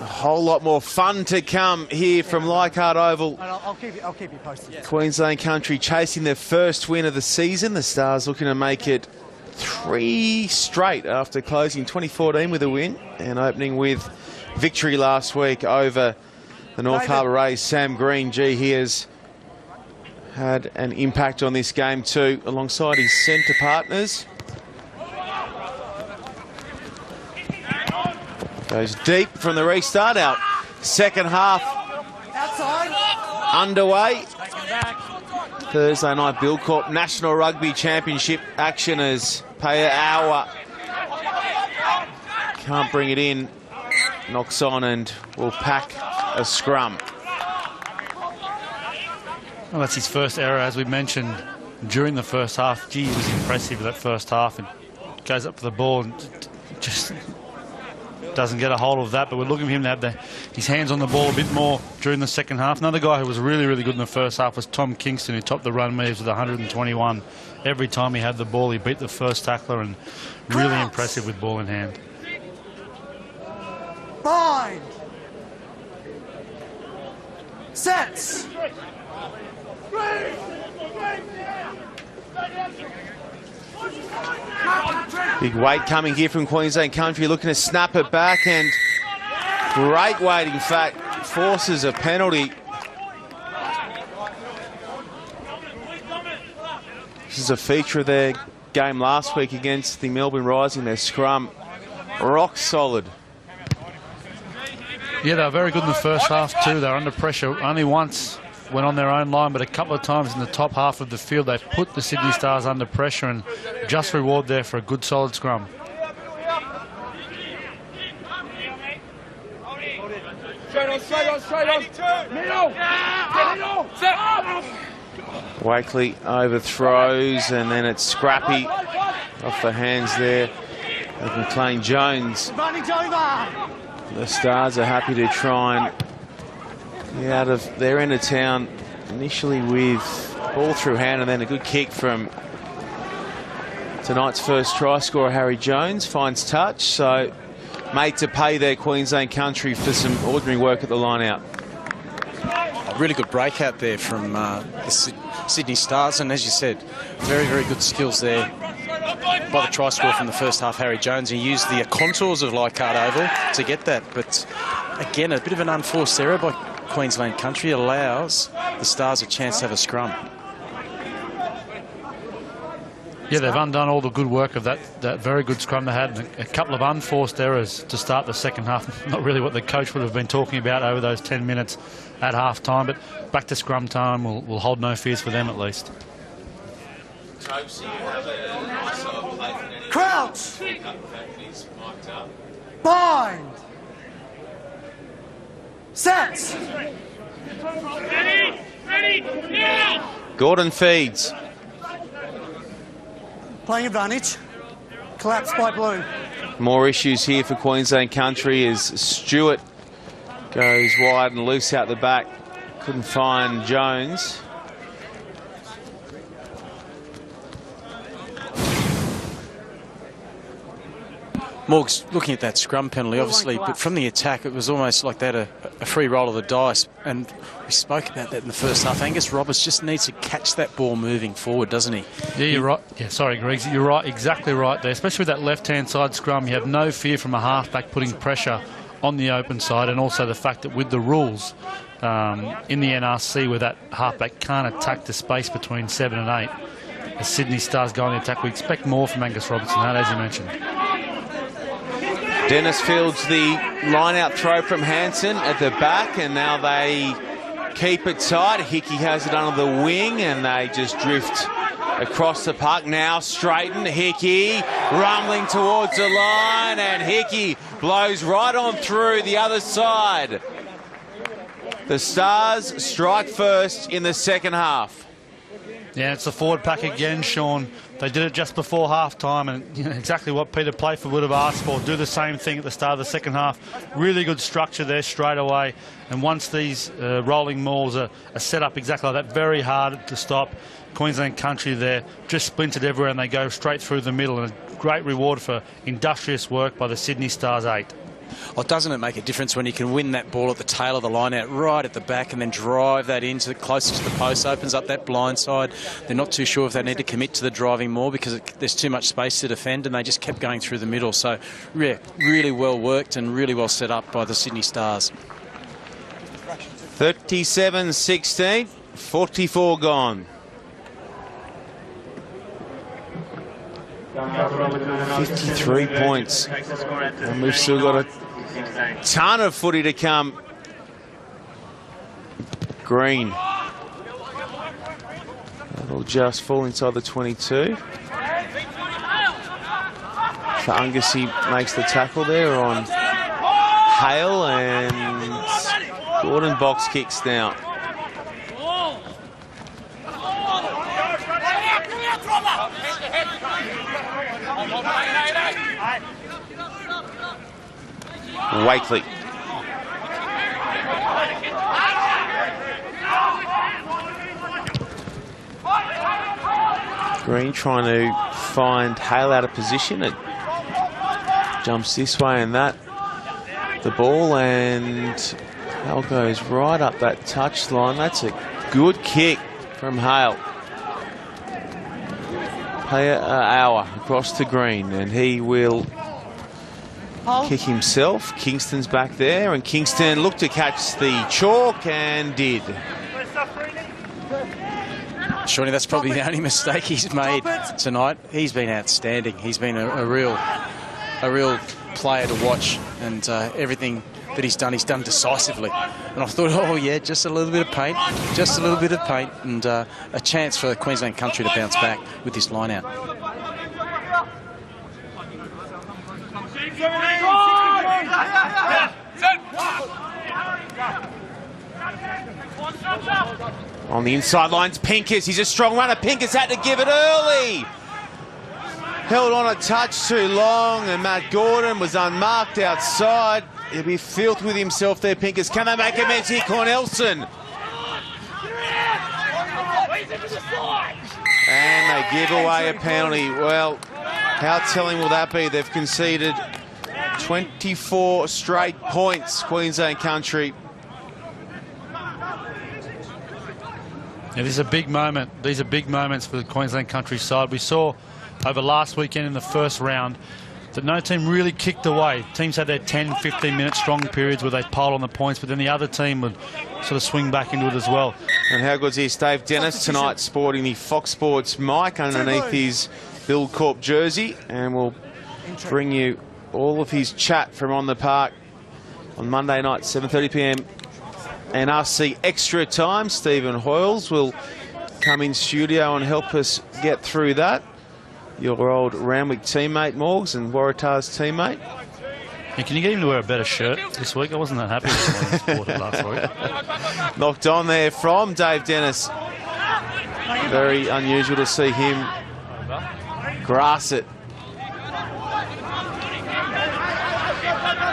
a whole lot more fun to come here from Leichhardt Oval. I'll keep you posted. Queensland country chasing their first win of the season. The Stars looking to make it 3 straight after closing 2014 with a win and opening with victory last week over the North Harbour Rays. Sam Green, gee, he has had an impact on this game too, alongside his centre partners. Goes deep from the restart out. Second half underway. Thursday night Buildcorp National Rugby Championship action as Pai'awa can't bring it in. Knocks on and will pack a scrum. Well, that's his first error, as we mentioned during the first half. Gee, he was impressive with that first half, and goes up for the ball and just doesn't get a hold of that. But we're looking for him to have his hands on the ball a bit more during the second half. Another guy who was really, really good in the first half was Tom Kingston, who topped the run meters with 121. Every time he had the ball, he beat the first tackler, and really impressive with ball in hand. Bind. Sets. Big weight coming here from Queensland country, looking to snap it back, and great weight, in fact, forces a penalty. This is a feature of their game last week against the Melbourne Rising, their scrum. Rock solid. Yeah, they were very good in the first half too. They were under pressure. Only once went on their own line, but a couple of times in the top half of the field they put the Sydney Stars under pressure, and just reward there for a good solid scrum. Straight on. Middle. Wakely overthrows, and then it's Scrappy off the hands there of McLean Jones. The Stars are happy to try and get out of their end of town initially with ball through hand, and then a good kick from tonight's first try scorer, Harry Jones. Finds touch, so made to pay their Queensland country for some ordinary work at the line out. A really good breakout there from the Sydney Stars, and as you said, very, very good skills there by the try scorer from the first half, Harry Jones. He used the contours of Leichhardt Oval to get that, but again, a bit of an unforced error by Queensland country allows the Stars a chance to have a scrum. Yeah, they've undone all the good work of that very good scrum they had. A couple of unforced errors to start the second half. Not really what the coach would have been talking about over those 10 minutes at half-time, but back to scrum time. We'll hold no fears for them at least. Crouch. Bind. Sets. Ready, now! Gordon feeds. Playing advantage. Collapsed by Blue. More issues here for Queensland country as Stewart goes wide and loose out the back. Couldn't find Jones. Morg's looking at that scrum penalty, obviously, but from the attack, it was almost like they had a free roll of the dice. And we spoke about that in the first half. Angus Roberts just needs to catch that ball moving forward, doesn't he? Yeah, you're right. Yeah, sorry, Greg. You're right, exactly right there. Especially with that left-hand side scrum, you have no fear from a halfback putting pressure on the open side, and also the fact that with the rules in the NRC where that halfback can't attack the space between 7 and 8, the Sydney Stars go on the attack. We expect more from Angus Roberts than that, as you mentioned. Dennis fields the line-out throw from Hansen at the back, and now they keep it tight. Hickey has it under the wing, and they just drift across the park. Now straighten. Hickey rumbling towards the line, and Hickey blows right on through the other side. The Stars strike first in the second half. Yeah, it's the forward pack again, Sean. They did it just before half-time, and exactly what Peter Playford would have asked for. Do the same thing at the start of the second half. Really good structure there straight away. And once these rolling mauls are set up exactly like that, very hard to stop. Queensland country there, just splintered everywhere, and they go straight through the middle. And a great reward for industrious work by the Sydney Stars 8. Well, doesn't it make a difference when you can win that ball at the tail of the line out right at the back and then drive that into closer to the post, opens up that blind side. They're not too sure if they need to commit to the driving more because there's too much space to defend, and they just kept going through the middle. So, yeah, really well worked and really well set up by the Sydney Stars. 37-16, 44 gone. 53 points, and we've still got a ton of footy to come. Green, that'll just fall inside the 22. Faungasi makes the tackle there on Hale, and Gordon box kicks now. Wakely. Green trying to find Hale out of position. It jumps this way and that. The ball, and Hale goes right up that touchline. That's a good kick from Hale. Hour across to Green, and he will kick himself. Kingston's back there, and Kingston looked to catch the chalk and did. Shawnee, that's probably the only mistake he's made tonight. He's been outstanding. He's been a real player to watch, and everything that he's done decisively. And I thought, oh yeah, just a little bit of paint, and a chance for Queensland country to bounce back with this line out. On the inside lines, Pincus. He's a strong runner. Pincus had to give it early. Held on a touch too long, and Matt Gordon was unmarked outside. He'll be filthy with himself there, Pincus. Can they make amends here, Cornelson? And they give away a penalty. Well, how telling will that be? They've conceded 24 straight points, Queensland country. Yeah, this is a big moment. These are big moments for the Queensland country side. We saw over last weekend in the first round that no team really kicked away. Teams had their 10, 15-minute strong periods where they piled on the points, but then the other team would sort of swing back into it as well. And how good's here, Dave Dennis tonight, sporting the Fox Sports mic underneath his Bill Corp jersey, and we'll bring you all of his chat from on the park on Monday night, 7:30 p.m. NRC extra time. Stephen Hoyles will come in studio and help us get through that. Your old Randwick teammate, Morgs, and Waratah's teammate. And can you get him to wear a better shirt this week? I wasn't that happy with the one he sported last week. Knocked on there from Dave Dennis. Very unusual to see him grass it.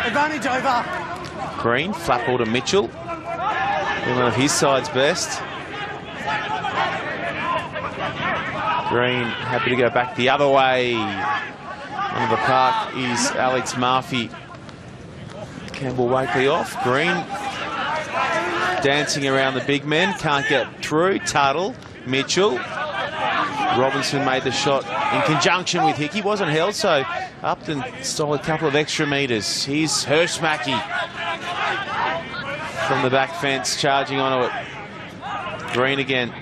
Advantage over. Green, flat ball to Mitchell. One of his side's best. Green happy to go back the other way. On the park is Alex Murphy. Campbell Wakely off. Green dancing around the big men. Can't get through. Tuttle, Mitchell. Robinson made the shot in conjunction with Hickey. Wasn't held, so Upton stole a couple of extra metres. Here's Hirschmacki from the back fence, charging onto it. Green again.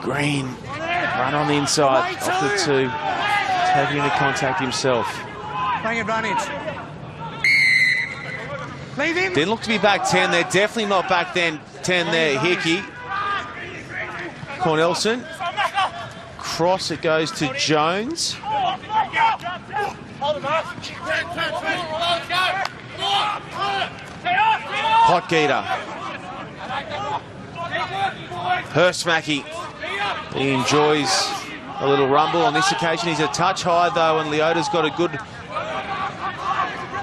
Green, run on the inside. Opted to take into contact himself. Playing advantage. Didn't look to be back 10. They're definitely not back 10 there, Hickey. Cornelson. Cross, it goes to Jones. Potgieter. Hurstmackie. He enjoys a little rumble on this occasion. He's a touch high though, and Leota's got a good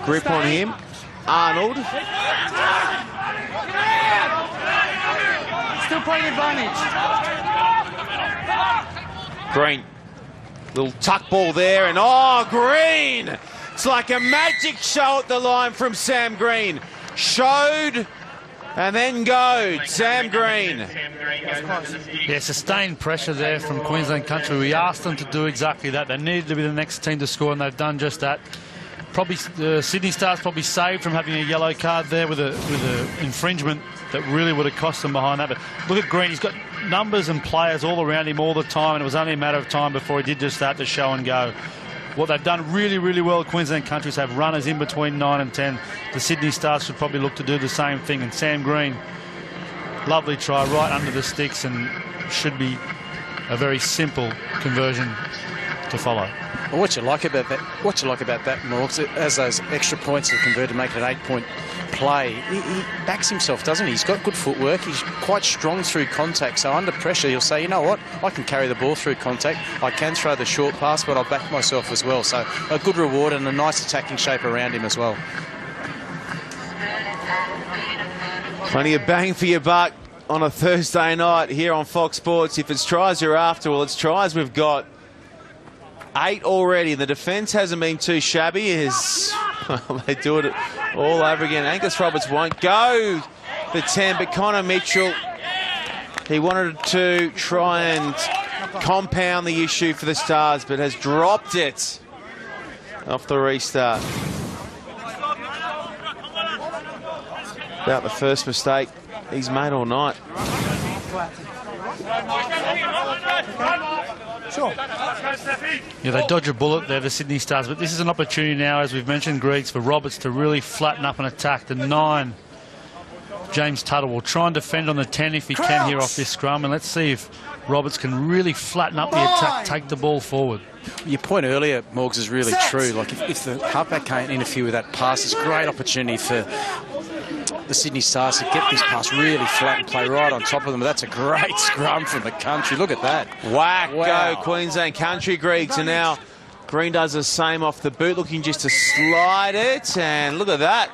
grip on him. Arnold. Still playing advantage. Green. Little tuck ball there, and oh, Green! It's like a magic show at the line from Sam Green. Showed and then go. Sam Green. Yeah, sustained pressure there from Queensland Country. We asked them to do exactly that. They needed to be the next team to score, and they've done just that. Probably Sydney Stars probably saved from having a yellow card there with a infringement that really would have cost them behind that. But look at Green. He's got numbers and players all around him all the time, and it was only a matter of time before he did just that to show and go. What they've done really, really well, Queensland Country, is have runners in between 9 and 10. The Sydney Stars should probably look to do the same thing. And Sam Green, lovely try right under the sticks, and should be a very simple conversion to follow. Well, what you like about that, Morgs, as those extra points are converted, make it an 8-point play, he backs himself, doesn't he? He's got good footwork. He's quite strong through contact. So under pressure, he'll say, you know what, I can carry the ball through contact. I can throw the short pass, but I'll back myself as well. So a good reward and a nice attacking shape around him as well. Plenty of bang for your buck on a Thursday night here on Fox Sports. If it's tries you're after, well, it's tries we've got. 8 already. The defence hasn't been too shabby as they do it all over again. Angus Roberts won't go the 10, but Connor Mitchell, he wanted to try and compound the issue for the Stars, but has dropped it off the restart. About the first mistake he's made all night. Sure. Yeah, they dodge a bullet there, the Sydney Stars, but this is an opportunity now, as we've mentioned, Griggs, for Roberts to really flatten up and attack. The 9, James Tuttle, will try and defend on the 10 if he can here off this scrum, and let's see if Roberts can really flatten up the attack, take the ball forward. Your point earlier, Morgs, is really true. Like, if the halfback can't interfere with that pass, it's a great opportunity for the Sydney Stars to get this pass really flat and play right on top of them. But that's a great scrum from the Country. Look at that. Whack, wow. Go Queensland Country, Griggs. And now Green does the same off the boot, looking just to slide it. And look at that.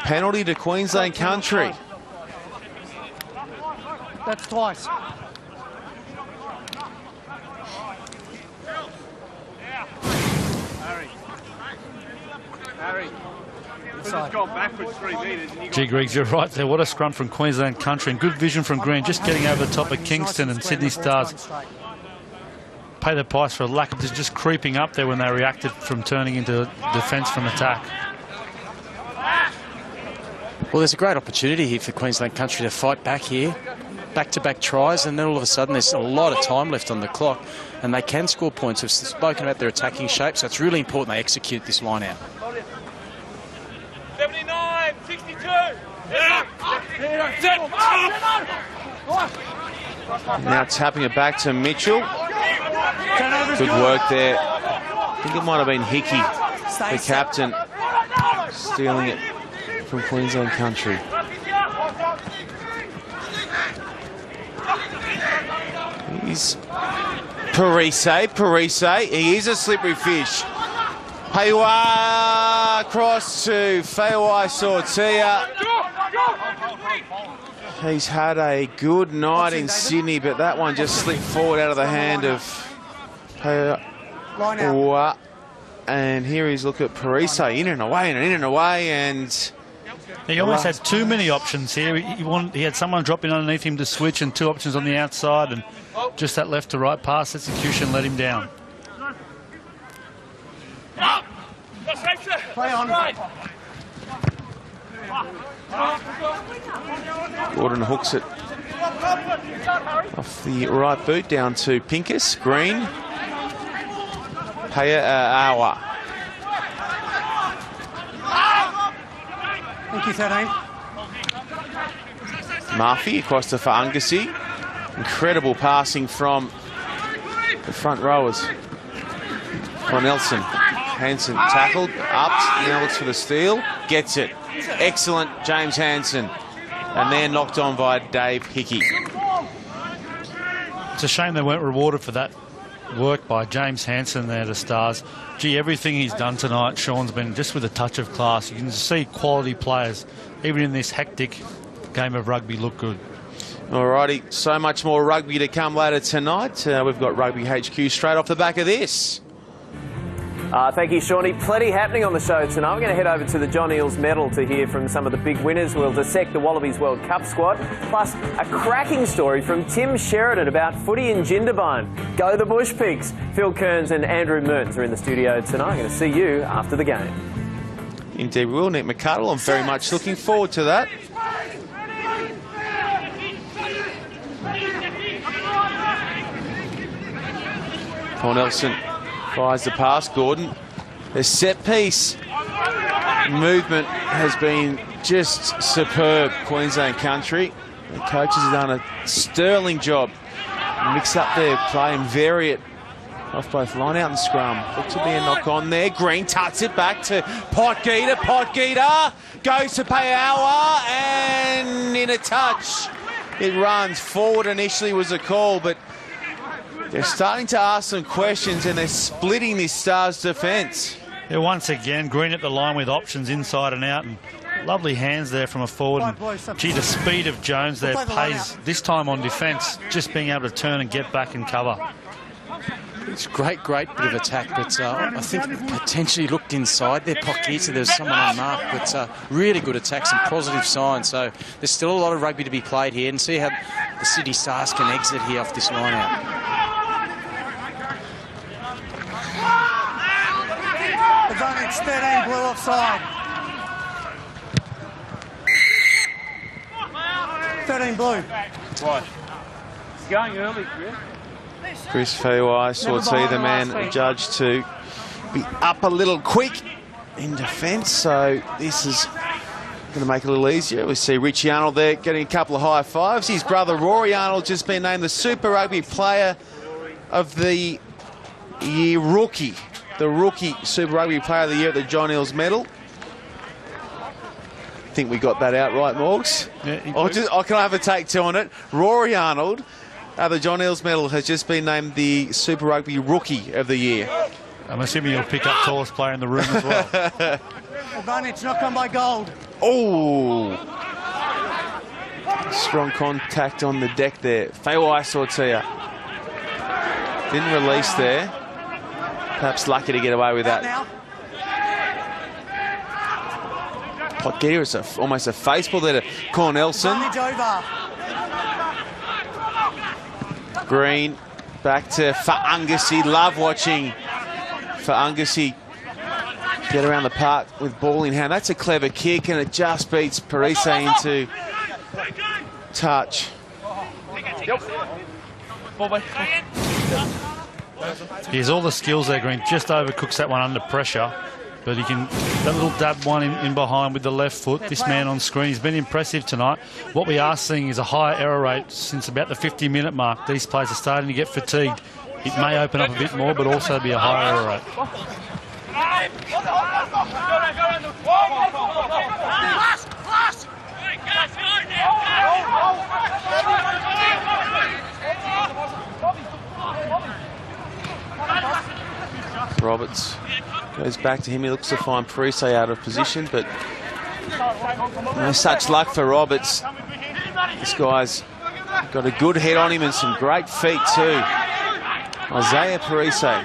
Penalty to Queensland Country. That's twice. Harry. Gee, Griggs, you're right there. What a scrum from Queensland Country, and good vision from Green, just getting over the top of Kingston, and Sydney Stars pay the price for a lack of just creeping up there when they reacted from turning into defence from attack. Well, there's a great opportunity here for Queensland Country to fight back here. Back-to-back tries, and then all of a sudden there's a lot of time left on the clock, and they can score points. We've spoken about their attacking shape, so it's really important they execute this line out. 79, 62. Now tapping it back to Mitchell. Good work there. I think it might have been Hickey, the captain, stealing it from Queensland Country. He's Parise. He is a slippery fish. Peiwa across to Feiwai Sortia. He's had a good night in Sydney, but that one just slipped forward out of the hand of Peiwa. And here he's look at Parise, in and away and in and away, and he almost had too many options here. He had someone dropping underneath him to switch, and 2 options on the outside, and just that left to right pass execution let him down. Play on. Gordon hooks it off the right boot down to Pincus. Green. Awa. Thank you, 13. Murphy across to Fa'angasi. Incredible passing from the front rowers. Cornelson. Hansen tackled, up, now looks for the steal, gets it. Excellent, James Hansen. And then knocked on by Dave Hickey. It's a shame they weren't rewarded for that work by James Hansen there, the Stars. Gee, everything he's done tonight, Sean's been just with a touch of class. You can see quality players, even in this hectic game of rugby, look good. Alrighty, so much more rugby to come later tonight. We've got Rugby HQ straight off the back of this. Thank you, Shawnee. Plenty happening on the show tonight. We're going to head over to the John Eales Medal to hear from some of the big winners. We'll dissect the Wallabies World Cup squad, plus a cracking story from Tim Sheridan about footy in Jindabyne. Go the Bush Pigs. Phil Kearns and Andrew Mertens are in the studio tonight. I'm going to see you after the game. Indeed we will, Nick McCuttle. I'm very much looking forward to that. Cornelson fires the pass. Gordon, the set piece movement has been just superb. Queensland country. The coaches have done a sterling job. Mix up their play and vary it off both line out and scrum. Look to be a knock on there. Green tucks it back to Potgieter. Potgieter goes to Payawa and in a touch. It runs forward. Initially was a call, but they're starting to ask some questions and they're splitting this Stars defence. Yeah, once again, Green at the line with options inside and out, and lovely hands there from a forward. And, gee, the speed of Jones there pays this time on defence, just being able to turn and get back and cover. It's great bit of attack, but I think potentially looked inside there, Potgieter. There's someone unmarked, but really good attack, some positive signs. So there's still a lot of rugby to be played here, and see how the Sydney Stars can exit here off this line out. Advantage 13, blue offside. 13 blue. Right. It's going early, Chris. Chris Fewai, Sortie, the man judged to be up a little quick in defence, so this is going to make it a little easier. We see Richie Arnold there getting a couple of high fives. His brother Rory Arnold just been named the Super Rugby Player of the Year rookie. The rookie Super Rugby Player of the Year at the John Eales Medal. I think we got that out right, Morgs. Yeah, can I have a take two on it? Rory Arnold, the John Eales Medal, has just been named the Super Rugby Rookie of the Year. I'm assuming you'll pick up tallest player in the room as well. Advantage not come by gold. Oh! Strong contact on the deck there. Fewai Sortie. Didn't release there. Perhaps lucky to get away with that. Potgieter is almost a faceball there to Cornelson. Green back to Fa'angasi. Love watching Fa'angasi get around the park with ball in hand. That's a clever kick, and it just beats Parise into touch. He has all the skills there, Green. Just overcooks that one under pressure. But he can, that little dab one in behind with the left foot. This man on screen, he's been impressive tonight. What we are seeing is a higher error rate since about the 50-minute mark. These players are starting to get fatigued. It may open up a bit more, but also be a higher error rate. Roberts goes back to him. He looks to find Parise out of position, but no such luck for Roberts. This guy's got a good head on him and some great feet too. Isaiah Parise.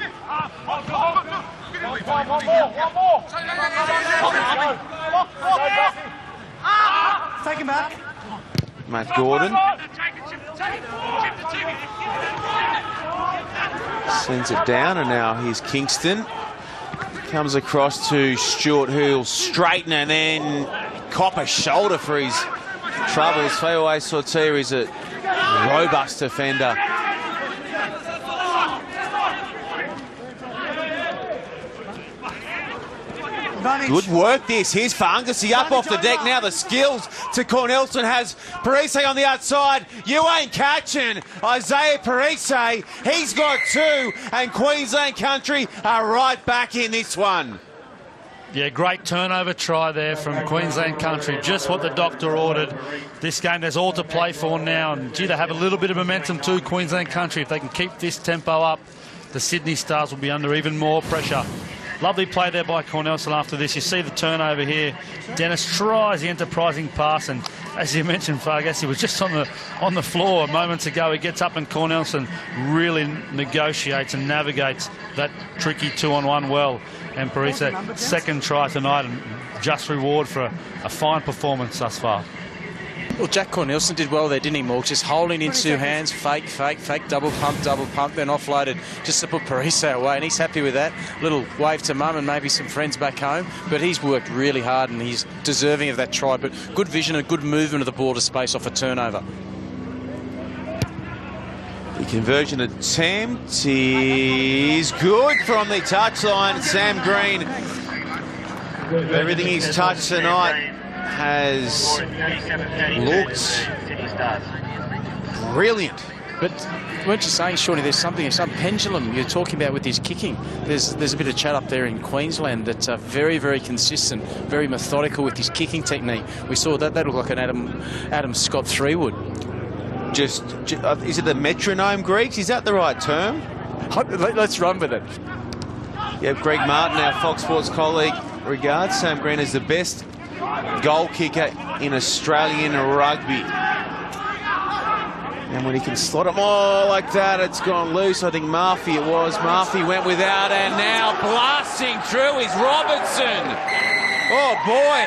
Take him back. Matt Gordon sends it down, and now here's Kingston. Comes across to Stuart, who'll straighten and then cop a shoulder for his troubles. Fewai Sortie is a robust defender. Good work this. Here's Fangasi up off the deck now. The skills to Cornelson has Parise on the outside. You ain't catching Isaiah Parise. He's got 2, and Queensland Country are right back in this one. Yeah, great turnover try there from Queensland Country. Just what the doctor ordered. This game, there's all to play for now. And gee, they have a little bit of momentum too, Queensland Country. If they can keep this tempo up, the Sydney Stars will be under even more pressure. Lovely play there by Cornelson after this. You see the turnover here. Dennis tries the enterprising pass, and as you mentioned, Fargas, he was just on the floor moments ago. He gets up and Cornelson really negotiates and navigates that tricky 2-on-1 well. And Parise, second try tonight, and just reward for a fine performance thus far. Well, Jack Cornelson did well there, didn't he, Morg? Just holding in 2 hands, fake, double pump, then offloaded just to put Parise away, and he's happy with that. Little wave to mum and maybe some friends back home, but he's worked really hard and he's deserving of that try. But good vision and good movement of the ball to space off a turnover. The conversion attempt is good from the touchline. Sam Green, everything he's touched tonight has looked brilliant. But weren't you saying, Shawnee, there's some pendulum you're talking about with his kicking? There's a bit of chat up there in Queensland that's very, very consistent, very methodical with his kicking technique. We saw that looked like an Adam Scott 3-wood. Is it the metronome, Greeks? Is that the right term? Let's run with it. Yeah, Greg Martin, our Fox Sports colleague, regards Sam Green as the best goal kicker in Australian rugby. And when he can slot it more like that, it's gone loose. I think Murphy it was. Murphy went without, and now blasting through is Robertson. Oh, boy.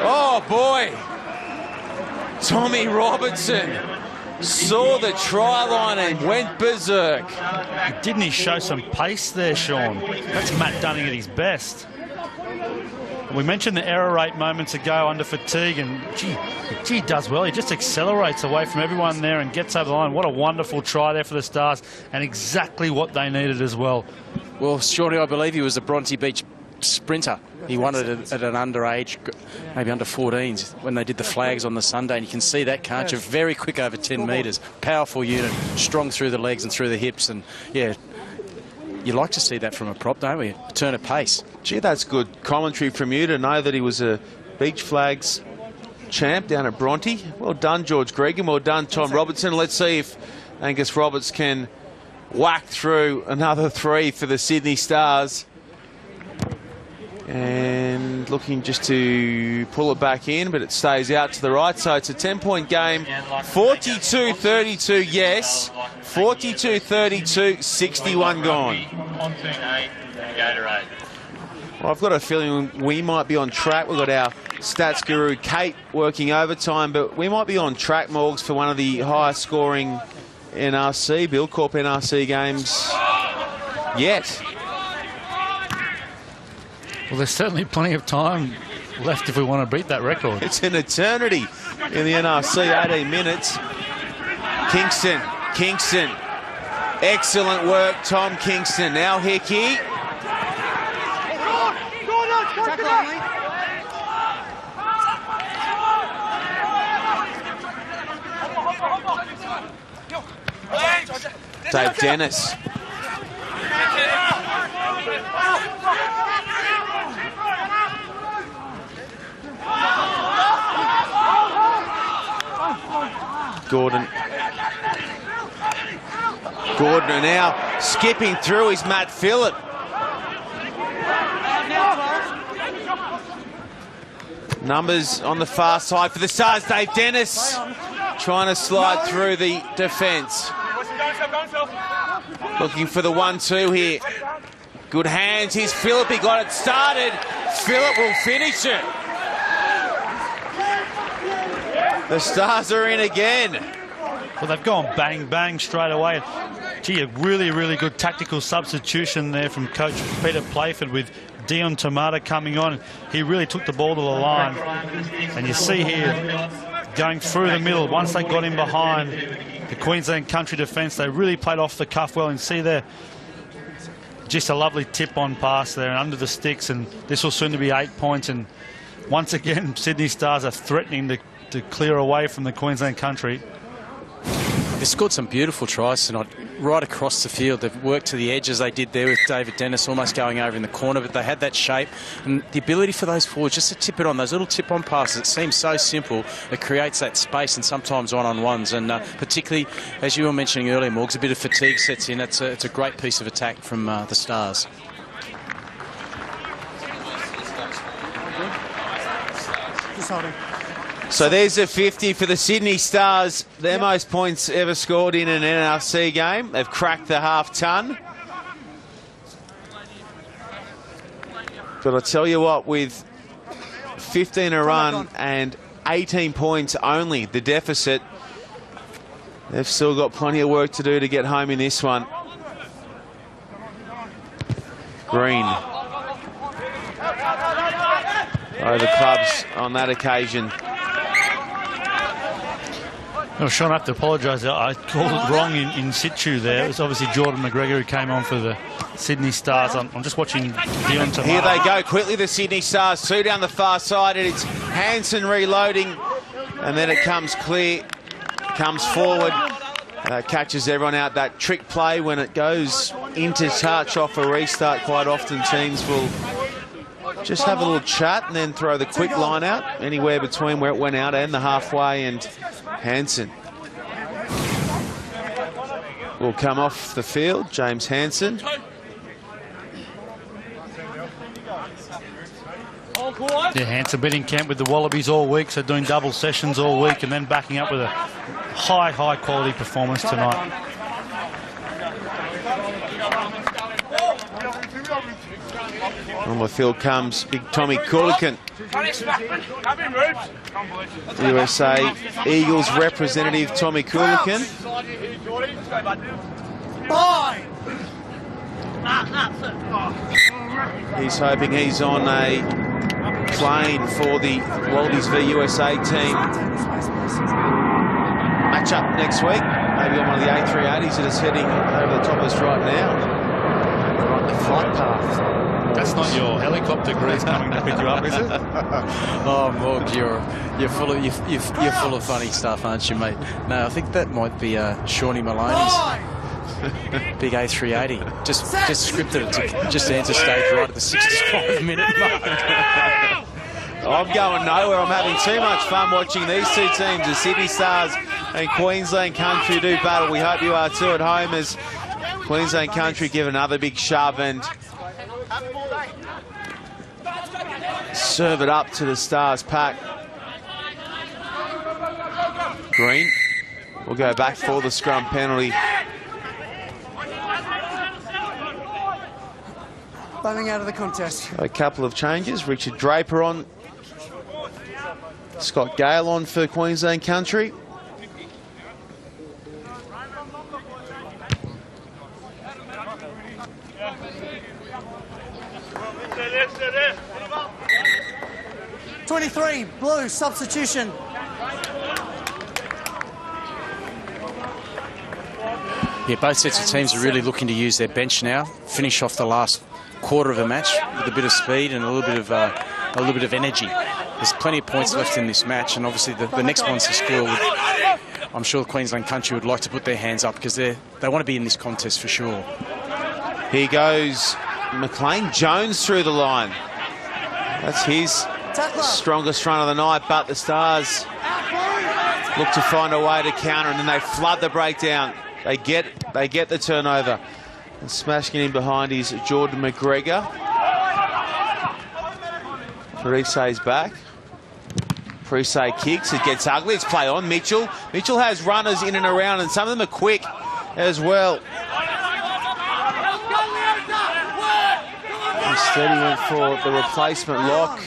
Oh, boy. Tommy Robertson saw the try line and went berserk. Didn't he show some pace there, Sean? That's Matt Dunning at his best. We mentioned the error rate moments ago under fatigue, and gee, he does well. He just accelerates away from everyone there and gets over the line. What a wonderful try there for the Stars, and exactly what they needed as well. Well, Shawnee, I believe he was a Bronte Beach sprinter. He won it at an underage, maybe under 14s, when they did the flags on the Sunday, and you can see that, can't you? Very quick over 10 metres, powerful unit, strong through the legs and through the hips, and yeah, you like to see that from a prop, don't we? Turn of pace. Gee, that's good commentary from you to know that he was a Beach Flags champ down at Bronte. Well done, George Gregan. Well done, Tom Robertson. Let's see if Angus Roberts can whack through another 3 for the Sydney Stars. And looking just to pull it back in, but it stays out to the right. So it's a 10-point game. 42-32, yes. 42-32, 61 gone. Well, I've got a feeling we might be on track. We've got our stats guru, Kate, working overtime, but we might be on track, Morgs, for one of the highest scoring NRC, Billcorp NRC games yet. Well, there's certainly plenty of time left if we want to beat that record. It's an eternity in the NRC, 18 minutes. Kingston. Excellent work, Tom Kingston. Now Hickey. Dave Dennis. Gordon now skipping through is Matt Phillip. Numbers on the far side for the Stars. Dave Dennis trying to slide through the defence. Looking for the 1-2 here. Good hands. Here's Phillip. He got it started. Phillip will finish it. The Stars are in again. Well, they've gone bang, bang straight away. Gee, a really, really good tactical substitution there from Coach Peter Playford with Dion Tomata coming on. He really took the ball to the line. And you see here, going through the middle, once they got in behind the Queensland Country defence, they really played off the cuff well. And see there, just a lovely tip-on pass there and under the sticks, and this will soon to be 8 points. And once again, Sydney Stars are threatening to clear away from the Queensland Country. They scored some beautiful tries tonight, right across the field. They've worked to the edge as they did there with David Dennis, almost going over in the corner, but they had that shape and the ability for those forwards just to tip it on, those little tip-on passes. It seems so simple. It creates that space and sometimes one-on-ones, and particularly, as you were mentioning earlier, Morgs, a bit of fatigue sets in. It's a great piece of attack from the Stars. Just holding. So there's a 50 for the Sydney Stars. Their most points ever scored in an NRC game. They've cracked the half-ton. But I tell you what, with 15 a run and 18 points only, the deficit, they've still got plenty of work to do to get home in this one. Green. Oh, the clubs on that occasion. Well, Sean, I have to apologise. I called it wrong in situ there. It was obviously Jordan McGregor who came on for the Sydney Stars. I'm just watching Dion Tomato. Here they go quickly, the Sydney Stars. Two down the far side, and it's Hansen reloading. And then it comes clear, comes forward. Catches everyone out. That trick play when it goes into touch off a restart, quite often teams will just have a little chat and then throw the quick line out, anywhere between where it went out and the halfway, and Hansen will come off the field. James Hansen. Yeah, Hansen been in camp with the Wallabies all week, so doing double sessions all week and then backing up with a high quality performance tonight. On the field comes big Tommy Coolican, USA Eagles representative Tommy Coolican. He's hoping he's on a plane for the Wallabies v USA team match up next week. Maybe on one of the A380s that is heading over the top of us right now. We're on the flight path. That's not your helicopter Grease coming to pick you up, is it? Oh, Morg, you're full of funny stuff, aren't you, mate? No, I think that might be Shawnee Maloney's big A380. Just scripted it to just enter stage right at the 65-minute mark. I'm going nowhere. I'm having too much fun watching these two teams, the Sydney Stars and Queensland Country, do battle. We hope you are too at home, as Queensland Country give another big shove and serve it up to the Stars pack. Green will go back for the scrum penalty. Bowing out of the contest. A couple of changes. Richard Draper on. Scott Gale on for Queensland Country. '23 blue substitution. Yeah, both sets of teams are really looking to use their bench now, finish off the last quarter of a match with a bit of speed and a little bit of energy. There's plenty of points left in this match, and obviously the next one's to score. I'm sure Queensland Country would like to put their hands up because they want to be in this contest for sure. Here goes McLean Jones through the line. That's his strongest run of the night, but the Stars look to find a way to counter, and then they flood the breakdown. They get the turnover. And smashing it in behind is Jordan McGregor. Parise back. Parise kicks. It gets ugly. It's play on. Mitchell. Mitchell has runners in and around, and some of them are quick as well. Instead, he went for the replacement lock.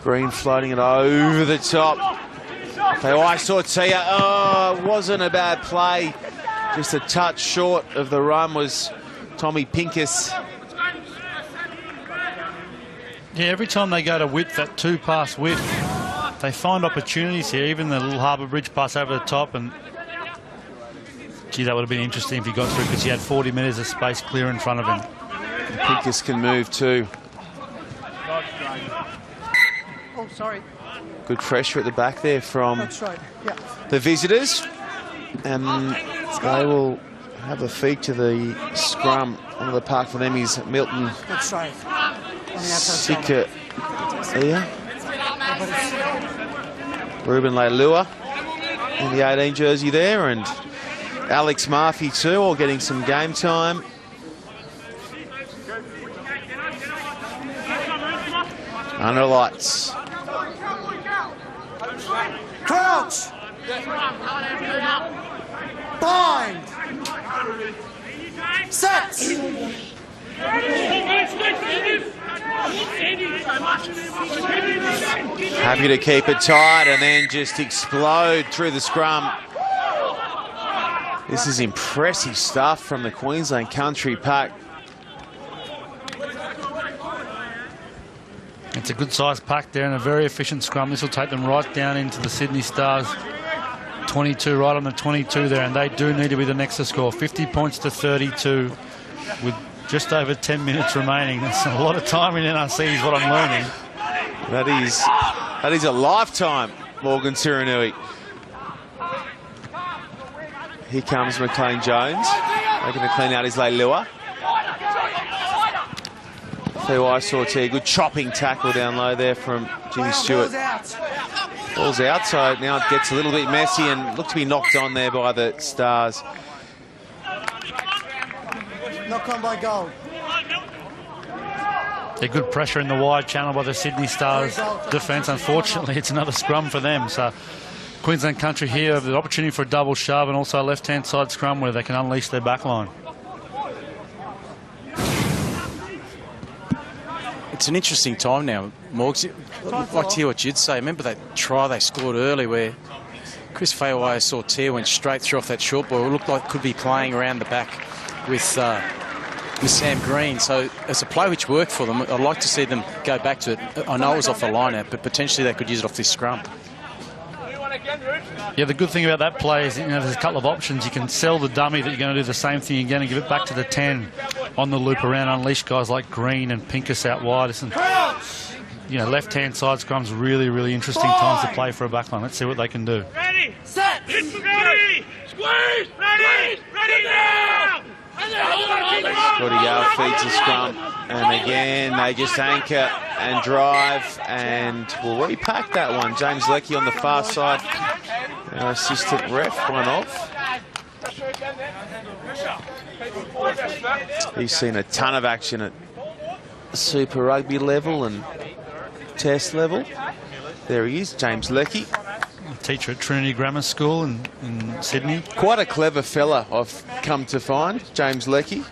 Green floating it over the top. I saw Tia. Oh, it wasn't a bad play. Just a touch short of the run was Tommy Pincus. Yeah, every time they go to width, that two-pass width, they find opportunities here. Even the little Harbour Bridge pass over the top, and gee, that would have been interesting if he got through, because he had 40 metres of space clear in front of him. And Pincus can move too. Oh, sorry. Good pressure at the back there from the visitors, and they will have a feed to the scrum. Under the park for them is Milton Sika here. Ruben Leilua in the 18 jersey there, and Alex Murphy too, all getting some game time. Under lights. Crouch! Bind! Set! Happy to keep it tight and then just explode through the scrum. This is impressive stuff from the Queensland Country pack. It's a good-sized pack there and a very efficient scrum. This will take them right down into the Sydney Stars 22, right on the 22 there, and they do need to be the next to score. 50 points to 32 with just over 10 minutes remaining. That's a lot of time in NRC is what I'm learning. That is a lifetime, Morgan Siranui. Here comes McLean Jones, making to clean out his Leilua. T.Y. Sortier, good chopping tackle down low there from Jimmy Stewart. Ball's out, so now it gets a little bit messy and looks to be knocked on there by the Stars. Knock on by Gold. They're good pressure in the wide channel by the Sydney Stars defence. Unfortunately, it's another scrum for them. So Queensland Country here have the opportunity for a double shove and also a left-hand side scrum where they can unleash their back line. It's an interesting time now, Morgs. I'd like to hear what you'd say. Remember that try they scored early where Chris Faiwai-Sortier went straight through off that short ball. It looked like could be playing around the back with Sam Green. So it's a play which worked for them. I'd like to see them go back to it. I know it was off the line-out, but potentially they could use it off this scrum. Yeah, the good thing about that play is, there's a couple of options. You can sell the dummy that you're going to do the same thing again and give it back to the 10 on the loop around, unleash guys like Green and Pincus out wide. And, left-hand side scrum's really, really interesting times to play for a backline. Let's see what they can do. Ready, set, ready, squeeze, ready, ready now! Scotty Yale feeds the scrum, and again they just anchor and drive, and we'll repack that one. James Leckie on the far side, our assistant ref, one off. He's seen a ton of action at Super Rugby level and Test level. There he is, James Leckie. Teacher at Trinity Grammar School in Sydney. Quite a clever fella, I've come to find, James Leckie.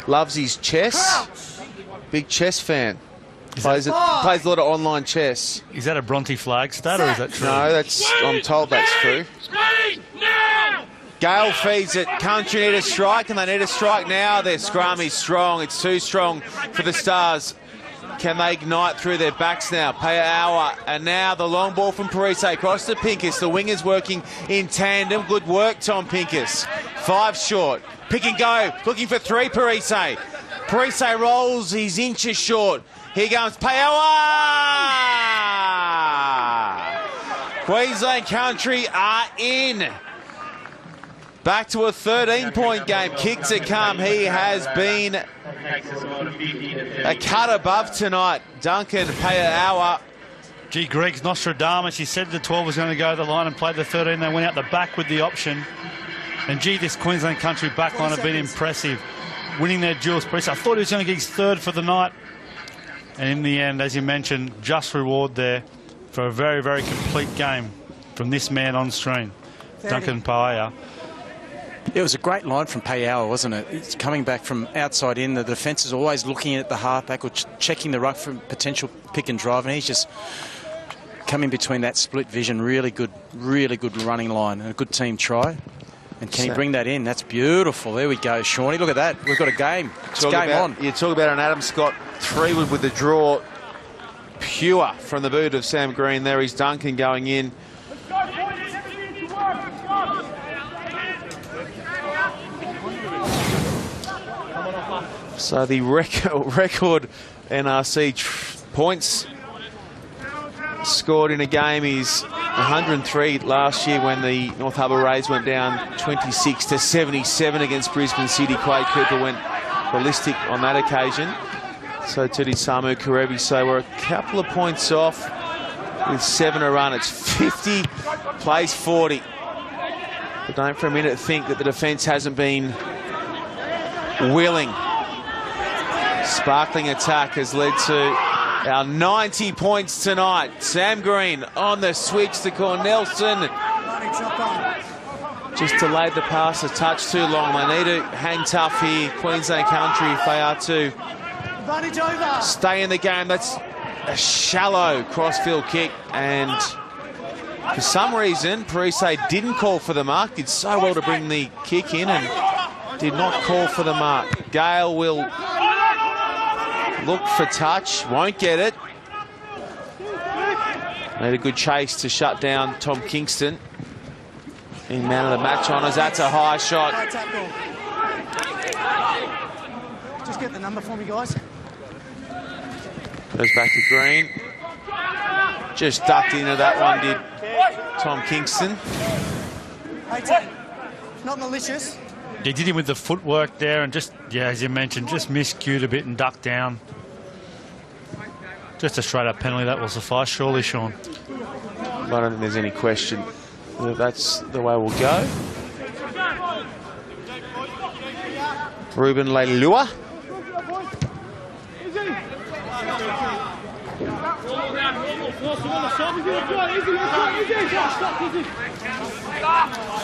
Loves his chess. Big chess fan. Plays a lot of online chess. Is that a Bronte Flagstad, or is that true? No, I'm told that's true. Gale feeds it. Country need a strike, and they need a strike now. Their scrum is strong. It's too strong for the Stars. Can they ignite through their backs now? Paiawa, and now the long ball from Parise across to Pincus. The wingers working in tandem. Good work, Tom Pincus. 5 short. Pick and go. Looking for 3, Parise. Parise rolls. He's inches short. Here comes Paiawa. Queensland Country are in. Back to a 13-point game. Kick to come. He has been a cut above tonight. Duncan Paiawa. Gee, Greg's Nostradamus. He said the 12 was going to go to the line and play the 13. They went out the back with the option. And gee, this Queensland Country backline have been impressive. Winning their duels. I thought he was going to get his 3rd for the night. And in the end, as you mentioned, just reward there for a very, very complete game from this man on screen, Duncan Paiawa. It was a great line from Paiawa, wasn't it? It's coming back from outside in. The defence is always looking at the halfback or checking the ruck for potential pick and drive, and he's just coming between that split vision. Really good running line and a good team try. And can he bring that in? That's beautiful. There we go, Shawnee. Look at that. We've got a game. It's game on. You talk about an Adam Scott 3-wood with the draw. pure from the boot of Sam Green. There is Duncan going in. So the record NRC points scored in a game is 103 last year when the North Harbour Rays went down 26-77 against Brisbane City. Quade Cooper went ballistic on that occasion. So too did Samu Karevi. So we're a couple of points off with 7 to run. It's 50, plays 40. But don't for a minute think that the defence hasn't been willing. Sparkling attack has led to our 90 points tonight. Sam Green on the switch to Cornelson. Just delayed the pass a touch too long. They need to hang tough here, Queensland country, if they are to stay in the game. That's a shallow crossfield kick, and for some reason Parise didn't call for the mark. Did so well to bring the kick in and did not call for the mark. Gale will look for touch, won't get it. Made a good chase to shut down Tom Kingston. In man of the match honours, that's a high shot. Just get the number for me, guys. Goes back to Green. Just ducked into that one, did Tom Kingston. 18. Not malicious. He did him with the footwork there and just, yeah, as you mentioned, just miscued a bit and ducked down. Just a straight-up penalty, that will suffice, surely, Sean. I don't think there's any question that that's the way we'll go. Ruben Leilua.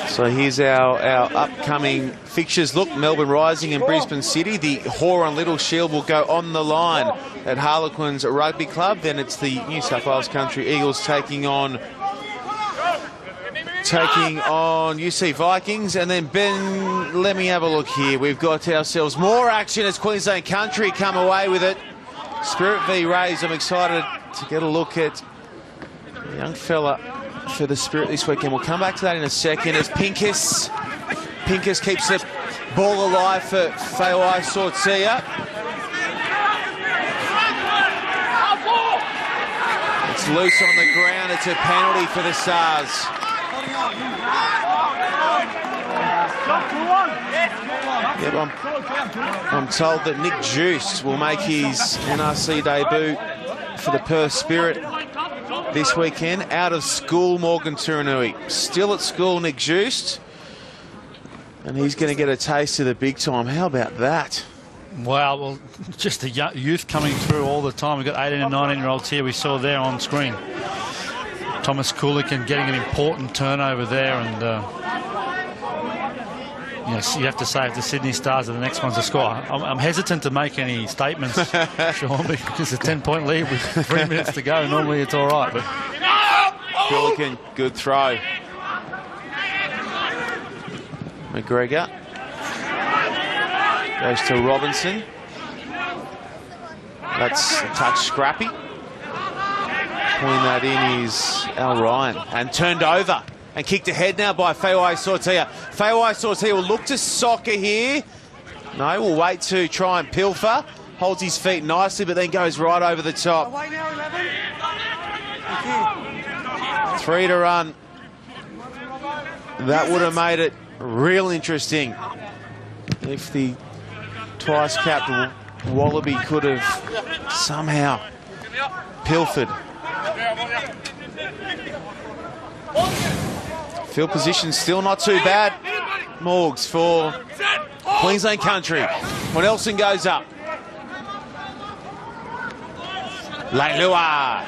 So here's our upcoming fixtures. Look, Melbourne Rising and Brisbane City. The Horan Little Shield will go on the line at Harlequins Rugby Club. Then it's the New South Wales Country Eagles taking on UC Vikings. And then, Ben, let me have a look here. We've got ourselves more action as Queensland Country come away with it. Spirit v Rays. I'm excited to get a look at the young fella for the Spirit this weekend. We'll come back to that in a second as Pincus keeps the ball alive for Faiwai Sortia. It's loose on the ground. It's a penalty for the Stars. Yep, I'm told that Nick Juiced will make his NRC debut for the Perth Spirit this weekend. Out of school, Morgan Turanui. Still at school, Nick Juiced. And he's going to get a taste of the big time. How about that? Wow, well, just the youth coming through all the time. We've got 18 and 19-year-olds here we saw there on screen. Thomas Coolican getting an important turnover there, and yes, you have to say if the Sydney Stars are the next ones to score. I'm hesitant to make any statements, Sean, because it's a 10-point lead with 3 minutes to go. Normally it's all right, but Coolican, good throw. McGregor goes to Robinson. That's a touch scrappy. Pulling that in is Al Ryan, and turned over and kicked ahead now by Faiwai Sortia. Faiwai Sortia will look to soccer here. No, we'll wait to try and pilfer. Holds his feet nicely, but then goes right over the top. Away now, 11. 3 to run. That would have made it real interesting if the twice-capped Wallaby could have somehow pilfered. Field position still not too bad, Morgs, for Queensland Country. When Elson goes up. Leilua.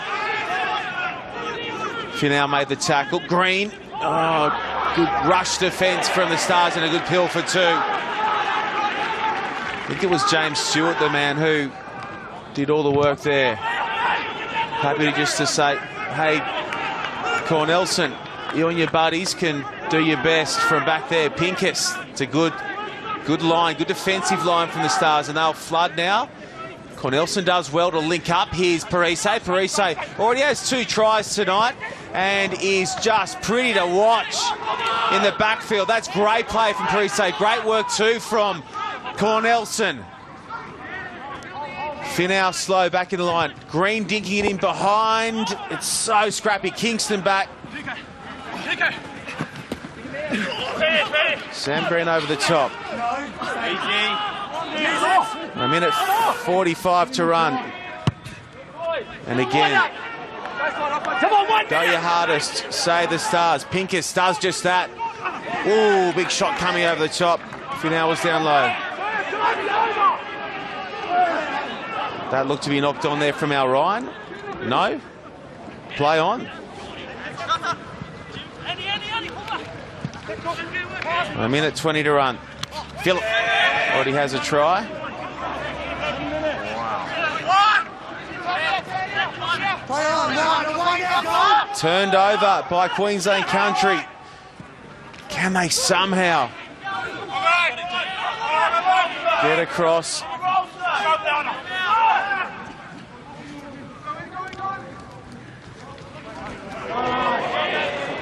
Finau made the tackle. Green. Oh, good rush defence from the Stars and a good pilfer too. I think it was James Stewart, the man who did all the work there. Happy to just to say, hey, Cornelson, you and your buddies can do your best from back there. Pincus, it's a good line, good defensive line from the Stars, and they'll flood now. Cornelison does well to link up. Here's Parise. Parise already has 2 tries tonight and is just pretty to watch in the backfield. That's great play from Parise. Great work too from Cornelison. Finau slow back in the line. Green dinking it in behind. It's so scrappy. Kingston back. Sam Green over the top. A minute 45 to run. And again, go your hardest. Save the Stars. Pincus does just that. Ooh, big shot coming over the top. Finau was down low. That looked to be knocked on there from our Ryan. No. Play on. A minute 20 to run. Phillip already has a try. Turned over by Queensland Country. Can they somehow get across?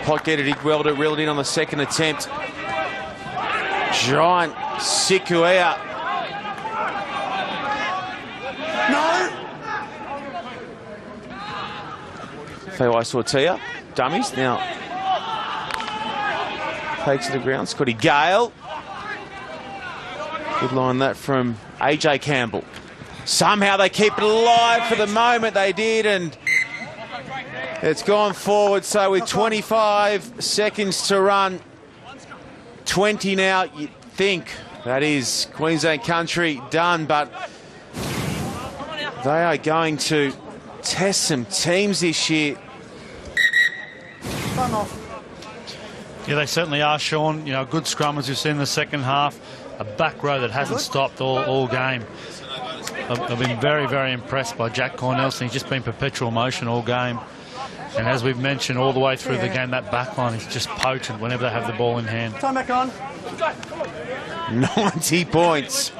Pot-Getter reeled in on the second attempt. Giant Sikuea. No. Fawai Sortia. Dummies now. Takes to the ground. Scotty Gale. Good line that from AJ Campbell. Somehow they keep it alive for the moment. They did, and it's gone forward. So with 25 seconds to run, 20 now, you think that is Queensland Country done, but they are going to test some teams this year. Yeah, they certainly are, Sean. You know, good scrum as we've seen in the second half. A back row that hasn't stopped all game. I've been very, very impressed by Jack Cornelison. He's just been perpetual motion all game. And as we've mentioned all the way through the game, that back line is just potent whenever they have the ball in hand. Time back on. 90 points.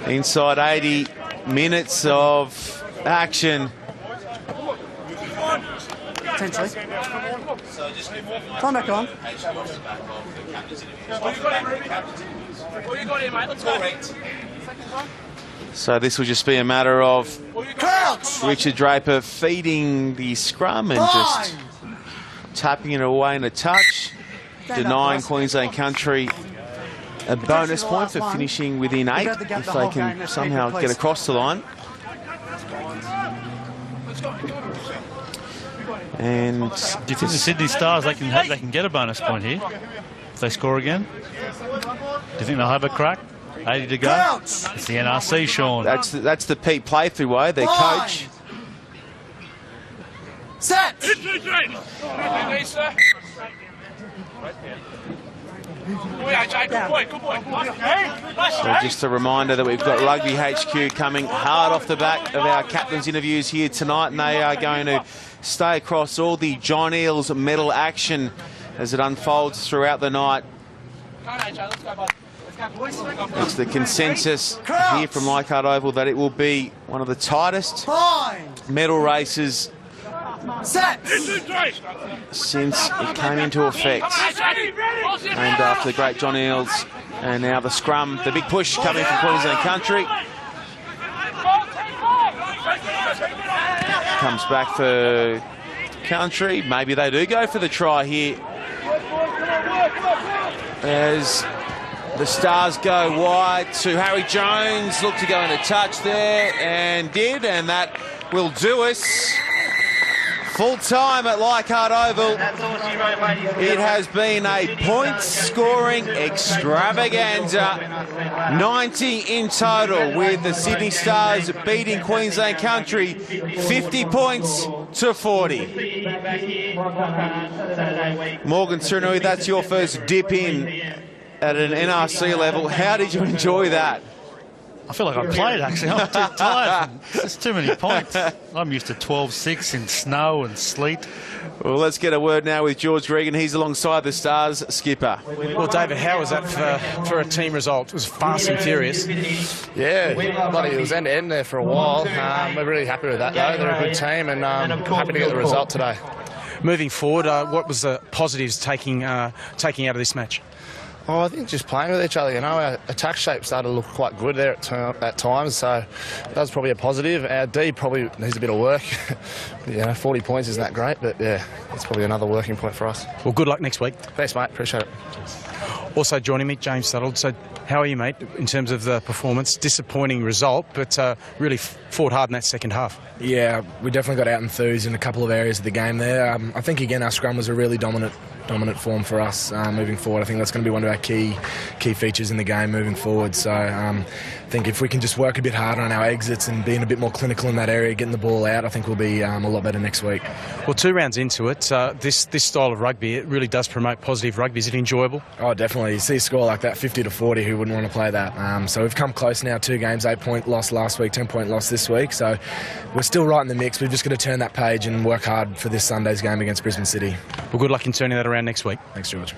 Inside 80 minutes of action. Potentially. Time back on. So this will just be a matter of Richard Draper feeding the scrum and just tapping it away in a touch, denying Queensland Country a bonus point for finishing within 8 if they can somehow get across the line. And do you think the Sydney Stars they can get a bonus point here if they score again? Do you think they'll have a crack? 80 to go. It's the NRC, Sean. That's the Pete playthrough way. Their coach. Set. So just a reminder that we've got Rugby HQ coming hard off the back of our captains' interviews here tonight, and they are going to stay across all the John Eales medal action as it unfolds throughout the night. It's the consensus here from Leichhardt Oval that it will be one of the tightest medal races since it came into effect. And after the great John Eales, and now the scrum, the big push coming from Queensland Country. Comes back for Country. Maybe they do go for the try here, as the Stars go wide to Harry Jones. Looked to go in a touch there and did, and that will do us. Full time at Leichhardt Oval. It has been a point-scoring extravaganza. 90 in total, with the Sydney Stars beating Queensland Country 50 points to 40. Morgan Turnui, that's your first dip in at an NRC level. How did you enjoy that? I feel like I played, actually. I'm too tired. There's too many points. I'm used to 12-6 in snow and sleet. Well, let's get a word now with George Regan. He's alongside the Stars skipper. Well, David, how was that for a team result? It was fast and furious. Yeah, bloody, it was end-to-end there for a while. We're really happy with that, though. They're a good team, and happy to get the result today. Moving forward, what was the positives taking out of this match? Oh, I think just playing with each other, you know, our attack shape started to look quite good there at times, so that was probably a positive. Our D probably needs a bit of work. 40 points isn't that great, but yeah, it's probably another working point for us. Well, good luck next week. Thanks, mate. Appreciate it. Also joining me, James Suttles. So how are you, mate, in terms of the performance? Disappointing result, but really fought hard in that second half. Yeah, we definitely got out enthused in a couple of areas of the game there. I think, again, our scrum was a really dominant form for us moving forward. I think that's going to be one of our key features in the game moving forward. So I think if we can just work a bit harder on our exits and being a bit more clinical in that area, getting the ball out, I think we'll be a lot better next week. Well, 2 rounds into it, this style of rugby, it really does promote positive rugby. Is it enjoyable? Oh, definitely. You see a score like that, 50-40, who wouldn't want to play that? So we've come close now, 2 games, 8-point loss last week, 10-point loss this week. So we're still right in the mix. We've just got to turn that page and work hard for this Sunday's game against Brisbane City. Well, good luck in turning that around next week. Thanks, George.